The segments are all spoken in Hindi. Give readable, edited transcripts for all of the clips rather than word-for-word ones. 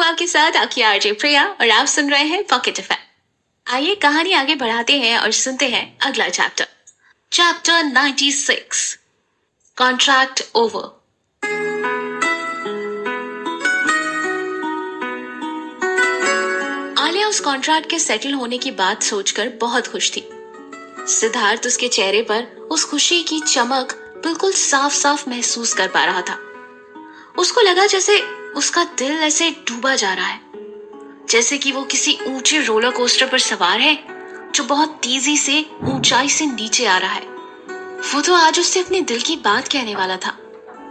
आपके साथ आपकी आरजे प्रिया और आप सुन रहे हैं पॉकेट एफएम। आइए कहानी आगे बढ़ाते हैं और सुनते हैं अगला chapter. Chapter 96, contract over. Alia उस कॉन्ट्रैक्ट के सेटल होने की बात सोचकर बहुत खुश थी। सिद्धार्थ उसके चेहरे पर उस खुशी की चमक बिल्कुल साफ साफ महसूस कर पा रहा था। उसको लगा जैसे उसका दिल ऐसे डूबा जा रहा है, जैसे कि वो किसी ऊंचे रोलर कोस्टर पर सवार है जो बहुत तेजी से ऊंचाई से नीचे आ रहा है। वो तो आज उससे अपने दिल की बात कहने वाला था।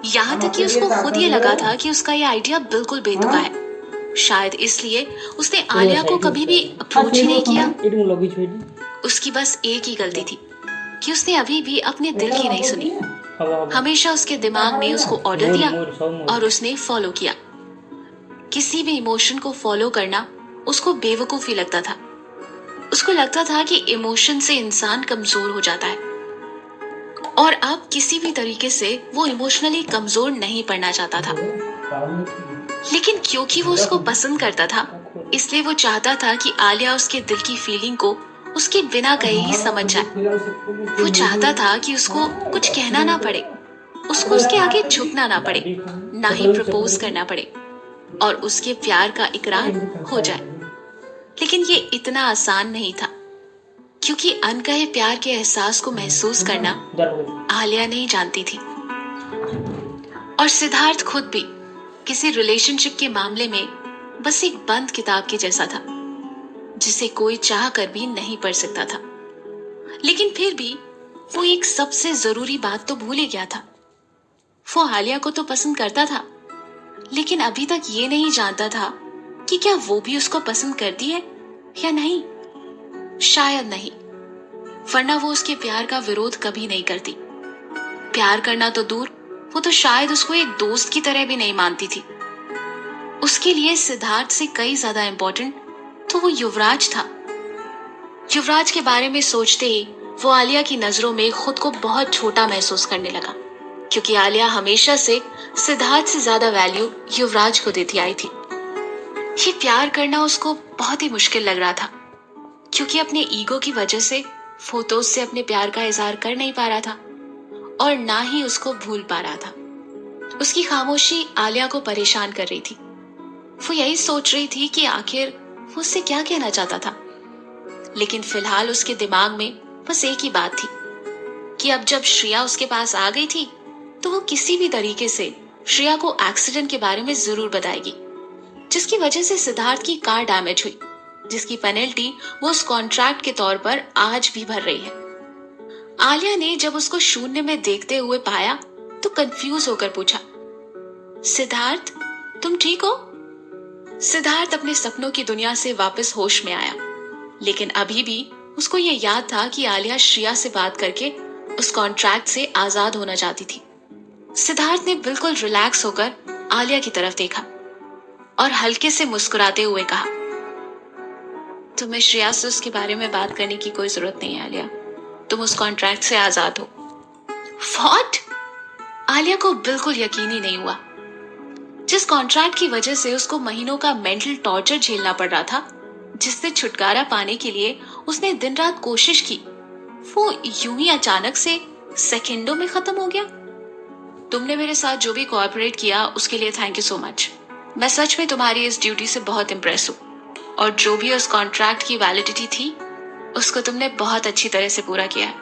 यहाँ तक कि उसको खुद ये लगा था कि उसका ये आइडिया बिल्कुल बेतुका है। शायद इसलिए उसने आलिया को कभी भी अप्रोच ही नहीं किया। उसकी बस एक ही गलती थी कि उसने अभी भी अपने दिल की नहीं सुनी। हमेशा उसके दिमाग ने उसको ऑर्डर दिया और उसने फॉलो किया। किसी भी इमोशन को फॉलो करना उसको बेवकूफी लगता था। उसको लगता था कि इमोशन से इंसान कमजोर हो जाता है, और अब किसी भी तरीके से वो इमोशनली कमजोर नहीं पड़ना चाहता था। लेकिन क्योंकि वो उसको पसंद करता था, इसलिए वो चाहता था कि आलिया उसके दिल की फीलिंग को उसके बिना कहे ही समझ जाए। वो चाहता था कि उसको कुछ कहना ना पड़े, उसको उसके आगे झुकना ना पड़े, ना ही प्रपोज करना पड़े, और उसके प्यार का इकरार हो जाए। लेकिन ये इतना आसान नहीं था, क्योंकि अनकहे प्यार के एहसास को महसूस करना आलिया नहीं जानती थी। और सिद्धार्थ खुद भी किसी रिलेशनशिप के मामले में बस एक बंद किताब के जैसा था, जिसे कोई चाह कर भी नहीं पढ़ सकता था। लेकिन फिर भी वो एक सबसे जरूरी बात तो भूल ही गया था। वो आलिया को तो पसंद करता था, लेकिन अभी तक ये नहीं जानता था कि क्या वो भी उसको पसंद करती है या नहीं। शायद नहीं, वरना वो उसके प्यार का विरोध कभी नहीं करती। प्यार करना तो दूर, वो तो शायद उसको एक दोस्त की तरह भी नहीं मानती थी। उसके लिए सिद्धार्थ से कई ज्यादा इंपॉर्टेंट तो वो युवराज था। युवराज के बारे में सोचते ही वो आलिया की नजरों में खुद को बहुत छोटा महसूस करने लगा, क्योंकि आलिया हमेशा से सिद्धार्थ से ज्यादा वैल्यू युवराज को देती आई थी। ये प्यार करना उसको बहुत ही मुश्किल लग रहा था, क्योंकि अपने ईगो की वजह से वो तो उससे अपने प्यार का इजहार कर नहीं पा रहा था, और ना ही उसको भूल पा रहा था। उसकी खामोशी आलिया को परेशान कर रही थी। वो यही सोच रही थी कि आखिर वो उससे क्या कहना चाहता था। लेकिन फिलहाल उसके दिमाग में बस एक ही बात थी कि अब जब श्रेया उसके पास आ गई थी, तो वो किसी भी तरीके से श्रेया को एक्सीडेंट के बारे में जरूर बताएगी, जिसकी वजह से सिद्धार्थ की कार डैमेज हुई, जिसकी पेनल्टी वो उस कॉन्ट्रैक्ट के तौर पर आज भी भर रही है। आलिया ने जब उसको शून्य में देखते हुए पाया तो कंफ्यूज होकर पूछा, सिद्धार्थ तुम ठीक हो? सिद्धार्थ अपने सपनों की दुनिया से वापस होश में आया, लेकिन अभी भी उसको ये याद था कि आलिया श्रेया से बात करके उस कॉन्ट्रैक्ट से आजाद होना चाहती थी। सिद्धार्थ ने बिल्कुल रिलैक्स होकर आलिया की तरफ देखा और हल्के से मुस्कुराते हुए कहा, तुम्हें श्रेया से उसके बारे में बात करने की कोई जरूरत नहीं है आलिया, तुम उस कॉन्ट्रैक्ट से आजाद हो। व्हाट? आलिया को बिल्कुल यकीन ही नहीं हुआ। जिस कॉन्ट्रैक्ट की वजह से उसको महीनों का मेंटल टॉर्चर झेलना पड़ रहा था, जिससे छुटकारा पाने के लिए उसने दिन रात कोशिश की, वो यूं ही अचानक से सेकंडों में खत्म हो गया। तुमने मेरे साथ जो भी कोऑपरेट किया उसके लिए थैंक यू सो मच। मैं सच में तुम्हारी इस ड्यूटी से बहुत इम्प्रेस हूँ, और जो भी उस कॉन्ट्रैक्ट की वैलिडिटी थी उसको तुमने बहुत अच्छी तरह से पूरा किया है।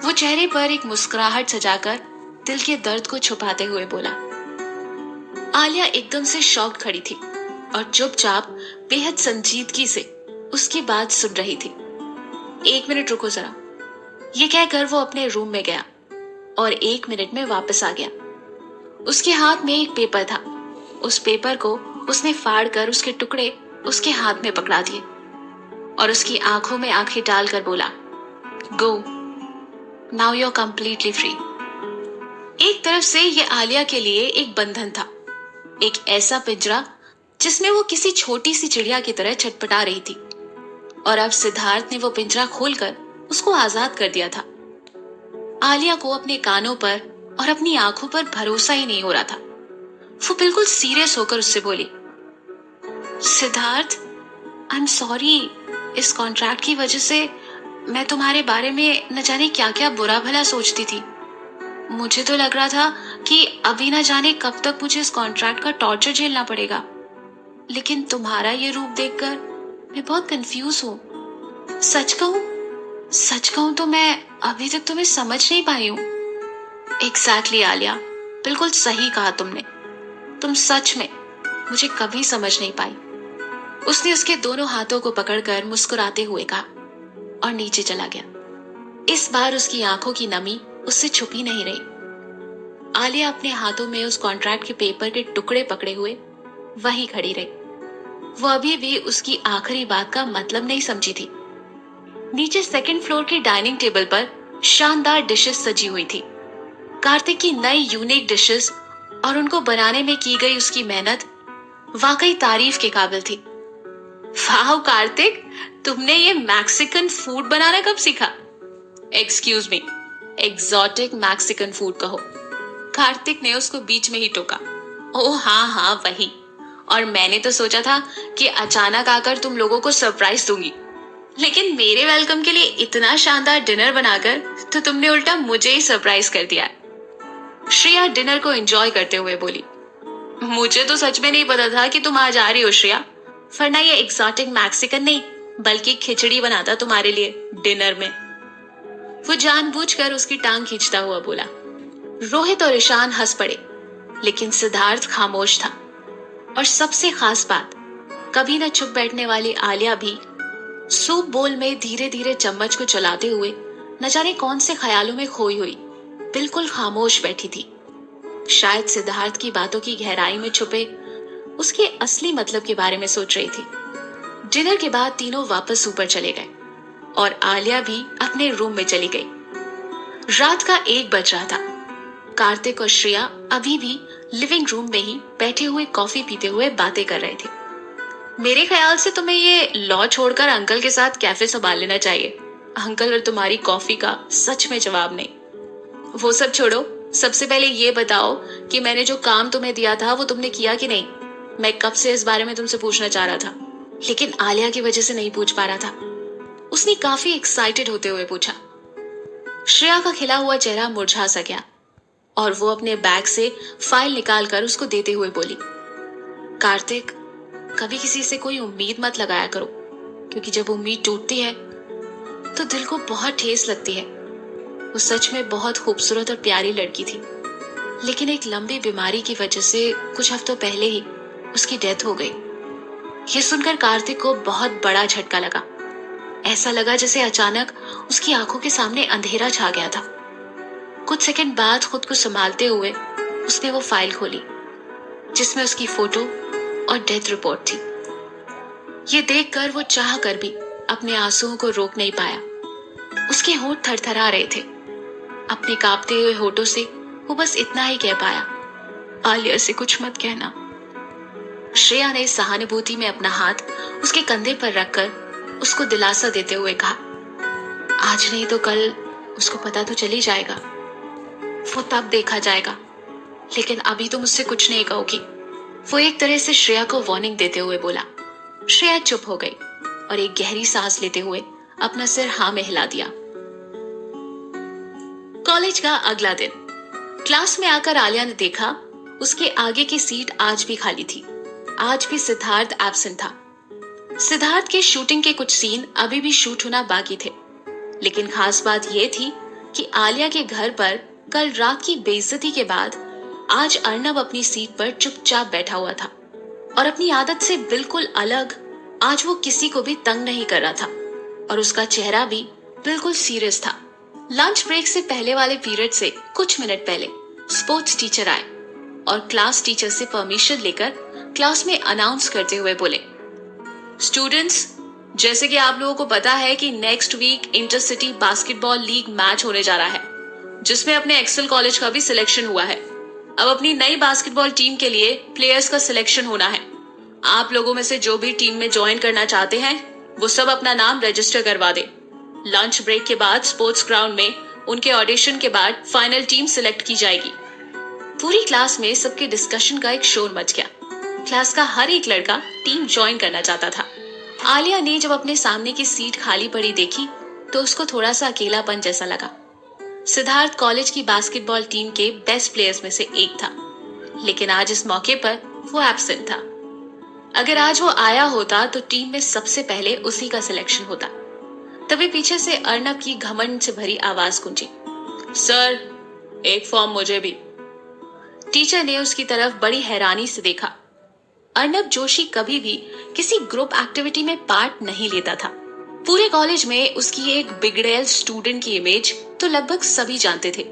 वो चेहरे पर एक मुस्कुराहट सजाकर दिल के दर्द को छुपाते हुए बोला। आलिया एकदम से शॉक्ड खड़ी थी और चुपचाप बेहद संजीदगी से उसकी बात सुन रही थी। एक मिनट रुको जरा, ये कहकर वो अपने रूम में गया और 1 मिनट में वापस आ गया। उसके हाथ में एक पेपर था। उस पेपर को उसने फाड़ कर उसके टुकड़े उसके हाथ में पकड़ा दिए और उसकी आंखों में आंखें डालकर बोला, go now you are completely free. एक तरफ से ये आलिया के लिए एक बंधन था, एक ऐसा पिंजरा जिसमें वो किसी छोटी सी चिड़िया की तरह छटपटा रही थी, और अब सिद्धार्थ ने वो पिंजरा खोलकर उसको आजाद कर दिया था। आलिया को अपने कानों पर और अपनी आंखों पर भरोसा ही नहीं हो रहा था। वो बिल्कुल सीरियस होकर उससे बोली, सिद्धार्थ, आई एम सॉरी। इस कॉन्ट्रैक्ट की वजह से मैं तुम्हारे बारे में न जाने क्या क्या बुरा भला सोचती थी। मुझे तो लग रहा था कि अभी न जाने कब तक मुझे इस कॉन्ट्रैक्ट का टॉर्चर झेलना पड़ेगा, लेकिन तुम्हारा ये रूप देखकर मैं बहुत कंफ्यूज हूँ। सच कहूँ तो मैं अभी तक तुम्हें समझ नहीं पाई हूँ। एग्जैक्टली आलिया, बिल्कुल सही कहा तुमने। तुम सच में मुझे कभी समझ नहीं पाई। उसने उसके दोनों हाथों को पकड़कर मुस्कुराते हुए कहा और नीचे चला गया। इस बार उसकी आंखों की नमी उससे छुपी नहीं रही। आलिया अपने हाथों में उस कॉन्ट्रैक्ट के पेपर के टुकड़े पकड़े हुए वहीं खड़ी रही। वो अभी भी उसकी आखिरी बात का मतलब नहीं समझी थी। नीचे सेकंड फ्लोर के डाइनिंग टेबल पर शानदार डिशेस सजी हुई थी। कार्तिक की नई यूनिक डिशेस और उनको बनाने में की गई उसकी मेहनत वाकई तारीफ के काबिल थी। वाह कार्तिक, तुमने ये मैक्सिकन फूड बनाना कब सीखा? Excuse me, exotic Mexican food कहो। कार्तिक ने उसको बीच में ही टोका। ओह हाँ वही। और मैंने तो सोचा था कि अचानक आकर तुम लोगों को सरप्राइज दूंगी, लेकिन मेरे वेलकम के लिए इतना शानदार डिनर बनाकर तो तुमने उल्टा मुझे ही सरप्राइज कर दिया। श्रेया डिनर को एंजॉय करते हुए बोली। मुझे तो सच में नहीं पता था कि तुम आज आ रही हो श्रेया, वरना ये एक्सोटिक मैक्सिकन नहीं बल्कि खिचड़ी बनाता तुम्हारे लिए डिनर में। वो जानबूझकर उसकी टांग खींचता हुआ बोला। रोहित और ईशान हंस पड़े, लेकिन सिद्धार्थ खामोश था। और सबसे खास बात, कभी न चुप बैठने वाली आलिया भी सूप बोल में धीरे धीरे चम्मच को चलाते हुए न जाने कौन से ख्यालों में खोई हुई बिल्कुल खामोश बैठी थी। शायद सिद्धार्थ की बातों की गहराई में छुपे उसके असली मतलब के बारे में सोच रही थी। डिनर के बाद तीनों वापस ऊपर चले गए और आलिया भी अपने रूम में चली गई। रात का 1 बज रहा था। कार्तिक और श्रेया अभी भी लिविंग रूम में ही बैठे हुए कॉफी पीते हुए बातें कर रहे थे। मेरे ख्याल से तुम्हें ये लॉ छोड़कर अंकल के साथ कैफे संभाल लेना चाहिए। अंकल और तुम्हारी कॉफी का सच में जवाब नहीं। वो सब छोड़ो, सबसे पहले ये बताओ कि मैंने जो काम तुम्हें दिया था वो तुमने किया कि नहीं? मैं कब से इस बारे में तुमसे पूछना चाह रहा था, लेकिन आलिया की वजह से नहीं पूछ पा रहा था। उसने काफी एक्साइटेड होते हुए पूछा। श्रेया का खिला हुआ चेहरा मुरझा सा गया और वो अपने बैग से फाइल निकालकर उसको देते हुए बोली। कार्तिक, कभी किसी से कोई उम्मीद मत लगाया करो, क्योंकि जब उम्मीद टूटती है तो दिल को बहुत ठेस लगती है। वो सच में बहुत खूबसूरत और प्यारी लड़की थी, लेकिन एक लंबी बीमारी की वजह से कुछ हफ्तों पहले ही उसकी डेथ हो गई। ये सुनकर कार्तिक को बहुत बड़ा झटका लगा। ऐसा लगा जैसे अचानक उसकी आंखों के सामने अंधेरा छा गया था। कुछ सेकंड बाद खुद को संभालते हुए उसने वो फाइल खोली जिसमें उसकी फोटो और डेथ रिपोर्ट थी। ये देखकर वो चाह कर भी अपने आंसुओं को रोक नहीं पाया। उसके होंठ थरथरा रहे थे। अपने कांपते हुए होठों से वो बस इतना ही कह पाया, आलिया से कुछ मत कहना। श्रेया ने सहानुभूति में अपना हाथ उसके कंधे पर रखकर उसको दिलासा देते हुए कहा, आज नहीं तो कल उसको पता तो चल ही जाएगा। वो तब देखा जाएगा, लेकिन अभी तुम मुझसे कुछ नहीं कहोगी। वो एक तरह से श्रेया को वार्निंग देते हुए बोला। श्रेया चुप हो गई और एक गहरी सांस लेते हुए अपना सिर हाँ में हिला दिया। कॉलेज का अगला दिन। क्लास में आकर आलिया ने देखा उसके आगे की सीट आज भी खाली थी। आज भी सिद्धार्थ एब्सेंट था। सिद्धार्थ के शूटिंग के कुछ सीन अभी भी शूट होना बाकी थे, लेकिन खास बात यह थी कि आलिया के घर पर कल रात की बेइज्जती के बाद आज अर्नब अपनी सीट पर चुपचाप बैठा हुआ था और अपनी आदत से बिल्कुल अलग आज वो किसी को भी तंग नहीं कर रहा था और उसका चेहरा भी बिल्कुल सीरियस था। लंच ब्रेक से पहले वाले पीरियड से कुछ मिनट पहले स्पोर्ट्स टीचर आए और क्लास टीचर से परमिशन लेकर क्लास में अनाउंस करते हुए बोले, स्टूडेंट्स, जैसे कि आप लोगों को पता है कि next week intercity basketball league match होने जा रहा है, जिसमें अपने एक्सेल कॉलेज का भी सिलेक्शन हुआ है। अब अपनी नई बास्केटबॉल टीम के लिए प्लेयर्स का सिलेक्शन होना है। आप लोगों में से जो भी टीम में ज्वाइन करना चाहते हैं वो सब अपना नाम रजिस्टर करवा दे। लंच ब्रेक के बाद स्पोर्ट्स ग्राउंड में उनके ऑडिशन के बाद फाइनल टीम सिलेक्ट की जाएगी। पूरी क्लास में सबके डिस्कशन का एक शोर मच गया। क्लास का हर एक लड़का टीम ज्वाइन करना चाहता था। आलिया ने जब अपने सामने की सीट खाली पड़ी देखी तो उसको थोड़ा सा अकेलापन जैसा लगा। सिद्धार्थ कॉलेज की बास्केटबॉल टीम के बेस्ट प्लेयर्स में से एक था, लेकिन आज इस मौके पर वो एब्सेंट था। अगर आज वो आया होता तो टीम में सबसे पहले उसी का सिलेक्शन होता। तभी पीछे से अर्नब की घमंड से भरी आवाज गूंजी, सर, एक फॉर्म मुझे भी। टीचर ने उसकी तरफ बड़ी हैरानी से देखा। अर्नब जोशी कभी भी किसी ग्रुप एक्टिविटी में पार्ट नहीं लेता था। पूरे कॉलेज में उसकी एक बिगड़ैल स्टूडेंट की इमेज तो लगभग सभी जानते थे,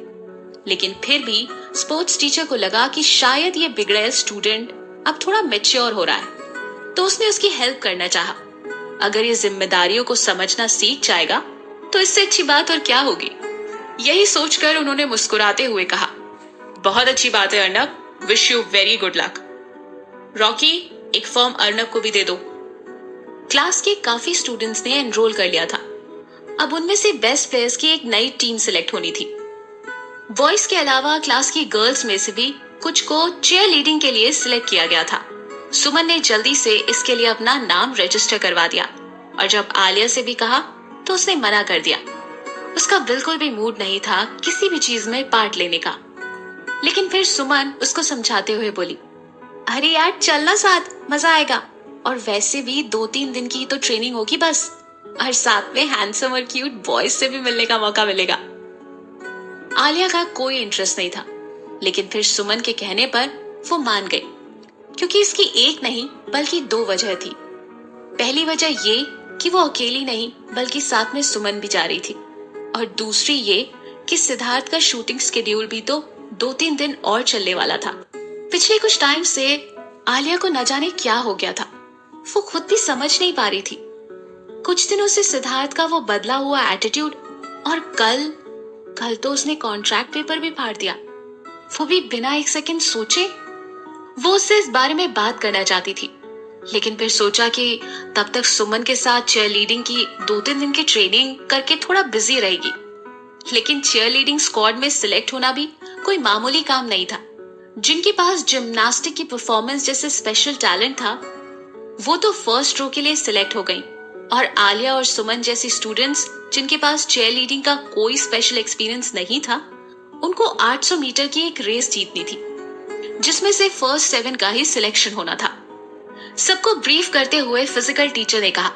लेकिन फिर भी स्पोर्ट्स टीचर को लगा कि शायद ये बिगड़ैल स्टूडेंट अब थोड़ा मैच्योर हो रहा है, तो उसने उसकी हेल्प करना चाहा। अगर ये जिम्मेदारियों को समझना सीख जाएगा तो इससे अच्छी बात और क्या होगी। यही सोचकर उन्होंने मुस्कुराते हुए कहा, बहुत अच्छी बात है Arnab, wish you very good luck. Rocky, एक फॉर्म अर्नब को भी दे दो। क्लास के काफी स्टूडेंट्स ने एनरोल कर लिया था। अब उनमें से बेस्ट प्लेयर्स की एक नई टीम सिलेक्ट होनी थी। बॉयज के अलावा क्लास की गर्ल्स में से भी कुछ को चेयर लीडिंग के लिए सिलेक्ट किया गया था। सुमन ने जल्दी से इसके लिए अपना नाम रजिस्टर करवा दिया और जब आलिया से भी कहा तो उसने मना कर दिया। उसका बिल्कुल भी मूड नहीं था किसी भी चीज में पार्ट लेने का। लेकिन फिर सुमन उसको समझाते हुए बोली, अरे यार चलना साथ, मजा आएगा, और वैसे भी 2-3 दिन की तो ट्रेनिंग होगी बस, और साथ में हैंडसम और क्यूट बॉयज से भी मिलने का मौका मिलेगा। आलिया का कोई इंटरेस्ट नहीं था, लेकिन फिर सुमन के कहने पर वो मान गई, क्योंकि इसकी एक नहीं बल्कि 2 वजह थी। पहली वजह ये कि वो अकेली नहीं बल्कि साथ में सुमन भी जा रही थी, और दूसरी ये कि सिद्धार्थ का शूटिंग शेड्यूल भी तो 2-3 दिन और चलने वाला था। पिछले कुछ टाइम से आलिया को न जाने क्या हो गया था, वो खुद भी समझ नहीं पा रही थी। कुछ दिनों से सिद्धार्थ का वो बदला हुआ एटीट्यूड, और कल तो उसने कॉन्ट्रैक्ट पेपर भी फाड़ दिया, वो भी बिना एक सेकंड सोचे। वो उससे इस बारे में बात करना चाहती थी, लेकिन फिर सोचा कि तब तक सुमन के साथ चेयर लीडिंग की 2-3 दिन की ट्रेनिंग करके थोड़ा बिजी रहेगी। लेकिन चेयर लीडिंग स्क्वाड में सिलेक्ट होना भी कोई मामूली काम नहीं था। जिनके पास जिम्नास्टिक की परफॉर्मेंस जैसे स्पेशल टैलेंट था, वो तो फर्स्ट रो के लिए सिलेक्ट हो गई, और आलिया और सुमन जैसी स्टूडेंट्स जिनके पास चेयर लीडिंग का कोई स्पेशल एक्सपीरियंस नहीं था, उनको 800 मीटर की एक रेस जीतनी थी, जिसमें से फर्स्ट 7 का ही सिलेक्शन होना था। सबको ब्रीफ करते हुए फिजिकल टीचर ने कहा,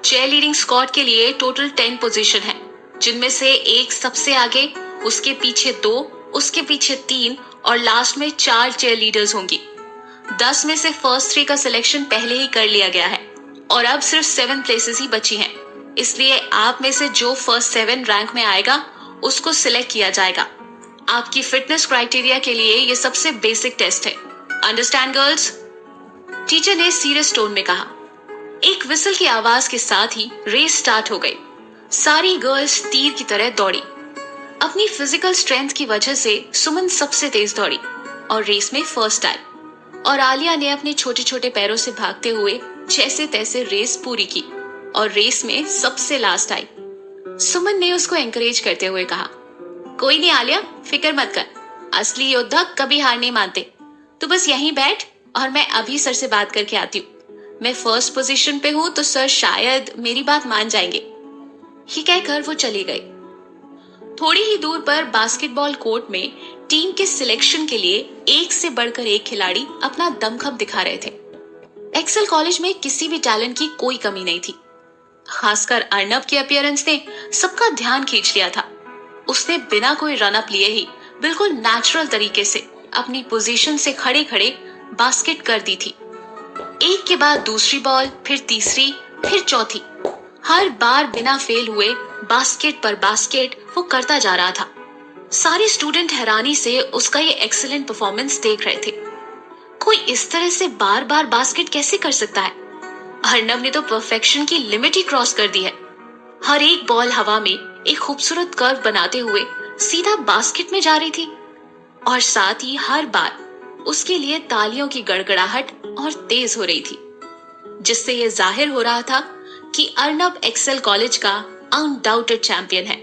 चेयर लीडिंग स्क्वाड के लिए टोटल 10 पोजीशन है, जिनमें से एक सबसे आगे, उसके पीछे 2, उसके पीछे 3 और लास्ट में 4 चेयर लीडर्स होंगी। 10 में से फर्स्ट 3 का सिलेक्शन पहले ही कर लिया गया है और अब सिर्फ 7 प्लेसेस ही बची हैं। इसलिए आप में से जो फर्स्ट 7 रैंक में आएगा उसको सिलेक्ट किया जाएगा। आपकी फिटनेस क्राइटेरिया के लिए ये सबसे बेसिक टेस्ट है। Understand girls? टीचर ने सीरियस टोन में कहा। एक विसल की आवाज के साथ ही रेस स्टार्ट हो गई। सारी गर्ल्स तीर की तरह दौड़ी। अपनी फिजिकल स्ट्रेंथ की वजह से सुमन सबसे तेज दौड़ी और रेस में फर्स्ट आई, और आलिया ने अपने छोटे छोटे पैरों से भागते हुए जैसे तैसे रेस पूरी की और रेस में सबसे लास्ट आई। सुमन ने उसको एंकरेज करते हुए कहा, कोई नहीं आलिया, फिक्र मत कर, असली योद्धा कभी हार नहीं मानते। तू बस यहीं बैठ और मैं अभी सर से बात करके आती हूँ। मैं फर्स्ट पोजीशन पे हूँ तो सर शायद मेरी बात मान जाएंगे। ये कहकर वो चली गई। थोड़ी ही दूर पर बास्केटबॉल कोर्ट में टीम के सिलेक्शन के लिए एक से बढ़कर एक खिलाड़ी अपना दमखम दिखा रहे थे। एक्सेल कॉलेज में किसी भी टैलेंट की कोई कमी नहीं थी। खासकर अर्नब के अपीयरेंस ने सबका ध्यान खींच लिया था। उसने बिना कोई रन अप लिए ही बिल्कुल नेचुरल तरीके से अपनी पोजीशन से खड़े खड़े बास्केट कर दी थी। एक के बाद दूसरी बॉल, फिर तीसरी, फिर चौथी, हर बार बिना फेल हुए बास्केट पर बास्केट वो करता जा रहा था। सारे स्टूडेंट हैरानी से उसका ये एक्सीलेंट परफॉर्मेंस देख रहे थे। कोई इस तरह से बार बार बास्केट कैसे कर सकता है? अर्नब ने तो परफेक्शन की लिमिट ही क्रॉस कर दी है। हर एक बॉल हवा में एक खूबसूरत कर्व बनाते हुए सीधा बास्केट में जा रही थी, और साथ ही हर बार उसके लिए तालियों की गड़गड़ाहट और तेज हो रही थी, जिससे यह जाहिर हो रहा था कि अर्नब एक्सेल कॉलेज का अनडाउटेड चैंपियन है।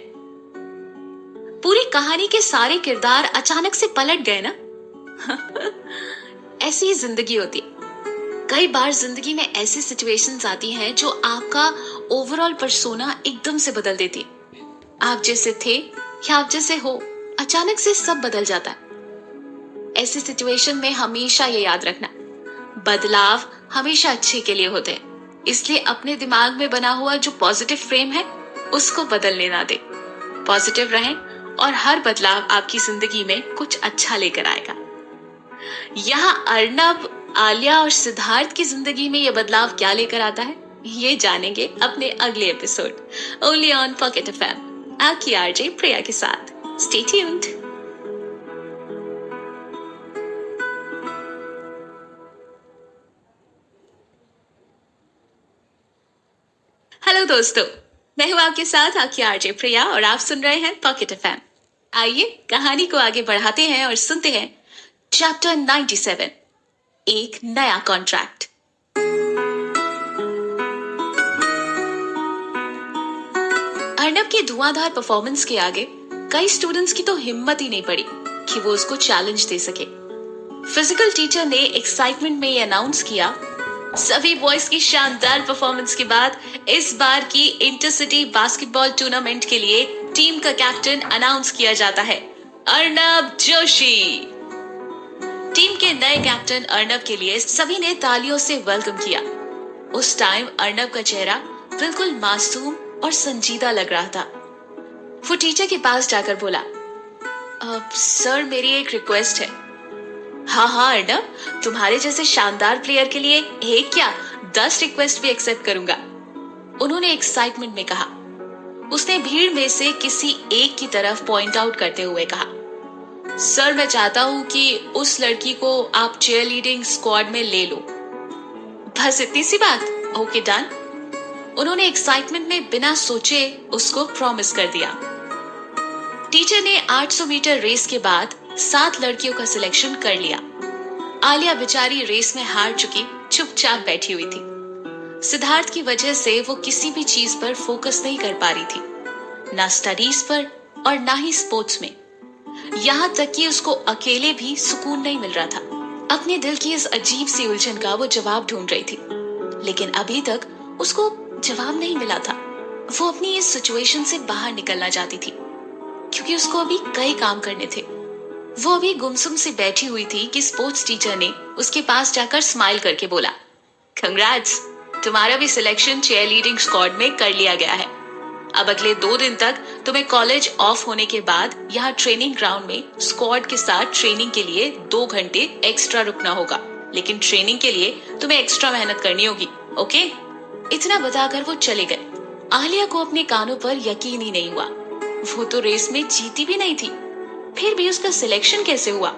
पूरी कहानी के सारे किरदार अचानक से पलट गए ना। ऐसी ही जिंदगी होती है, कई बार जिंदगी में ऐसी सिचुएशंस आती हैं जो आपका ओवरऑल पर्सोना एकदम से बदल देती है। आप जैसे थे या आप जैसे हो, अचानक से सब बदल जाता है। ऐसी सिचुएशन में हमेशा ये याद रखना, बदलाव हमेशा अच्छे के लिए होते हैं। इसलिए अपने दिमाग में बना हुआ जो पॉजिटिव फ्रेम है उसको बदलने ना दे। पॉजिटिव रहें और हर बदलाव आपकी जिंदगी में कुछ अच्छा लेकर आएगा। यहाँ अर्नब, आलिया और सिद्धार्थ की जिंदगी में ये बदलाव क्या लेकर आता है, ये जानेंगे अपने अगले episode only on pocket FM, आपकी आरजे प्रिया के साथ। Stay tuned. हेलो दोस्तों, मैं हूं आपके साथ आपकी आरजे प्रिया और आप सुन रहे हैं पॉकेट एफएम। आइए कहानी को आगे बढ़ाते हैं और सुनते हैं चैप्टर 97, एक नया कॉन्ट्रैक्ट। अर्नब के धुआंधार परफॉर्मेंस के आगे कई स्टूडेंट्स की तो हिम्मत ही नहीं पड़ी कि वो उसको चैलेंज दे सके। फिजिकल टीचर ने एक्साइटमेंट में ये अनाउंस किया, सभी बॉयज की शानदार परफॉर्मेंस के बाद इस बार की इंटरसिटी बास्केटबॉल टूर्नामेंट के लिए टीम का कैप्टन अनाउंस किया जाता है, अर्नब जोशी। टीम के नए कैप्टन अर्नब के लिए सभी ने तालियों से वेलकम किया। उस टाइम अर्नब का चेहरा बिल्कुल मासूम और संजीदा लग रहा था। वो टीचर के पास जाकर बोला, सर मेरी एक रिक्वेस्ट है। हाँ अर्नब, तुम्हारे जैसे शानदार प्लेयर के लिए एक क्या 10 रिक्वेस्ट भी एक्सेप्ट करूंगा, उन्होंने एक्साइटमेंट में कहा। उसने भीड़ में से किसी एक की तरफ पॉइंट आउट करते हुए कहा, सर मैं चाहता हूं कि उस लड़की को आप चेयर लीडिंग स्क्वाड में ले लो। बस इतनी सी बात? Okay done. उन्होंने एक्साइटमेंट में बिना सोचे उसको प्रॉमिस कर दिया। टीचर ने 800 मीटर रेस के बाद 7 लड़कियों का सिलेक्शन कर लिया। आलिया बेचारी रेस में हार चुकी चुपचाप बैठी हुई थी। सिद्धार्थ की वजह से वो किसी भी चीज पर फोकस नहीं कर पा रही थी, ना स्टडीज पर और ना ही स्पोर्ट्स में। यहाँ तक कि उसको अकेले भी सुकून नहीं मिल रहा था। अपने दिल की इस अजीब सी उलझन का वो जवाब ढूंढ रही थी, लेकिन अभी तक उसको जवाब नहीं मिला था। वो अपनी इस सिचुएशन से बाहर निकलना चाहती थी, क्योंकि उसको अभी कई काम करने थे। वो अभी गुमसुम से बैठी हुई थी कि स्पोर्ट्स टीचर ने उसके पास जाकर स्माइल करके बोला, कंग्रेट्स, तुम्हारा भी सिलेक्शन चेयर लीडिंग स्क्वाड में कर लिया गया है। अब अगले 2 दिन तक तुम्हें कॉलेज ऑफ होने के बाद यहाँ ट्रेनिंग ग्राउंड में स्क्वाड के साथ ट्रेनिंग के लिए 2 घंटे एक्स्ट्रा रुकना होगा, लेकिन ट्रेनिंग के लिए तुम्हें एक्स्ट्रा मेहनत करनी होगी, ओके? इतना बताकर वो चले गए। आलिया को अपने कानों पर यकीन ही नहीं हुआ। वो तो रेस में जीती भी नहीं थी, फिर भी उसका सिलेक्शन कैसे हुआ?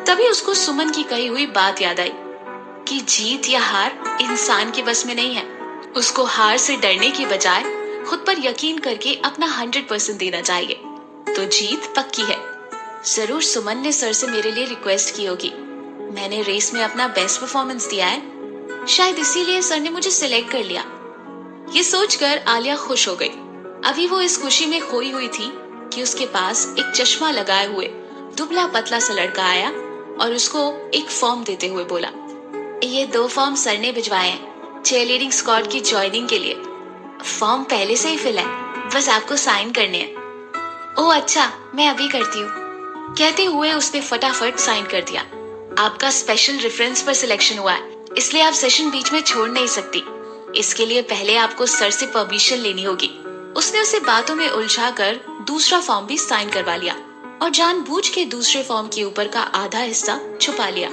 तभी उसको सुमन की कही हुई बात याद आई कि जीत या हार इंसान के बस में नहीं है। उसको हार से डरने की बजाय खुद पर यकीन करके अपना 100% देना चाहिए, तो जीत पक्की है। जरूर सुमन ने सर से मेरे लिए रिक्वेस्ट की होगी। मैंने रेस में अपना बेस्ट परफॉर्मेंस दिया है, शायद इसीलिए सर ने मुझे सिलेक्ट कर लिया। ये सोचकर आलिया खुश हो गई। अभी वो इस खुशी में खोई हुई थी कि उसके पास एक चश्मा लगाए हुए दुबला पतला सा लड़का आया और उसको एक फॉर्म देते हुए बोला, ये 2 फॉर्म सर ने भिजवाए हैं चेयर लीडिंग स्क्वाड की ज्वाइनिंग के लिए। फॉर्म पहले से ही फिल है, बस आपको साइन करने हैं। ओह अच्छा, मैं अभी करती हूँ, कहते हुए उसने फटाफट साइन कर दिया। आपका स्पेशल रेफरेंस पर सिलेक्शन हुआ है, इसलिए आप सेशन बीच में छोड़ नहीं सकती। इसके लिए पहले आपको सर से परमिशन लेनी होगी। उसने उसे बातों में उलझाकर दूसरा फॉर्म भी साइन करवा लिया और जानबूझ के दूसरे फॉर्म के ऊपर का आधा हिस्सा छुपा लिया।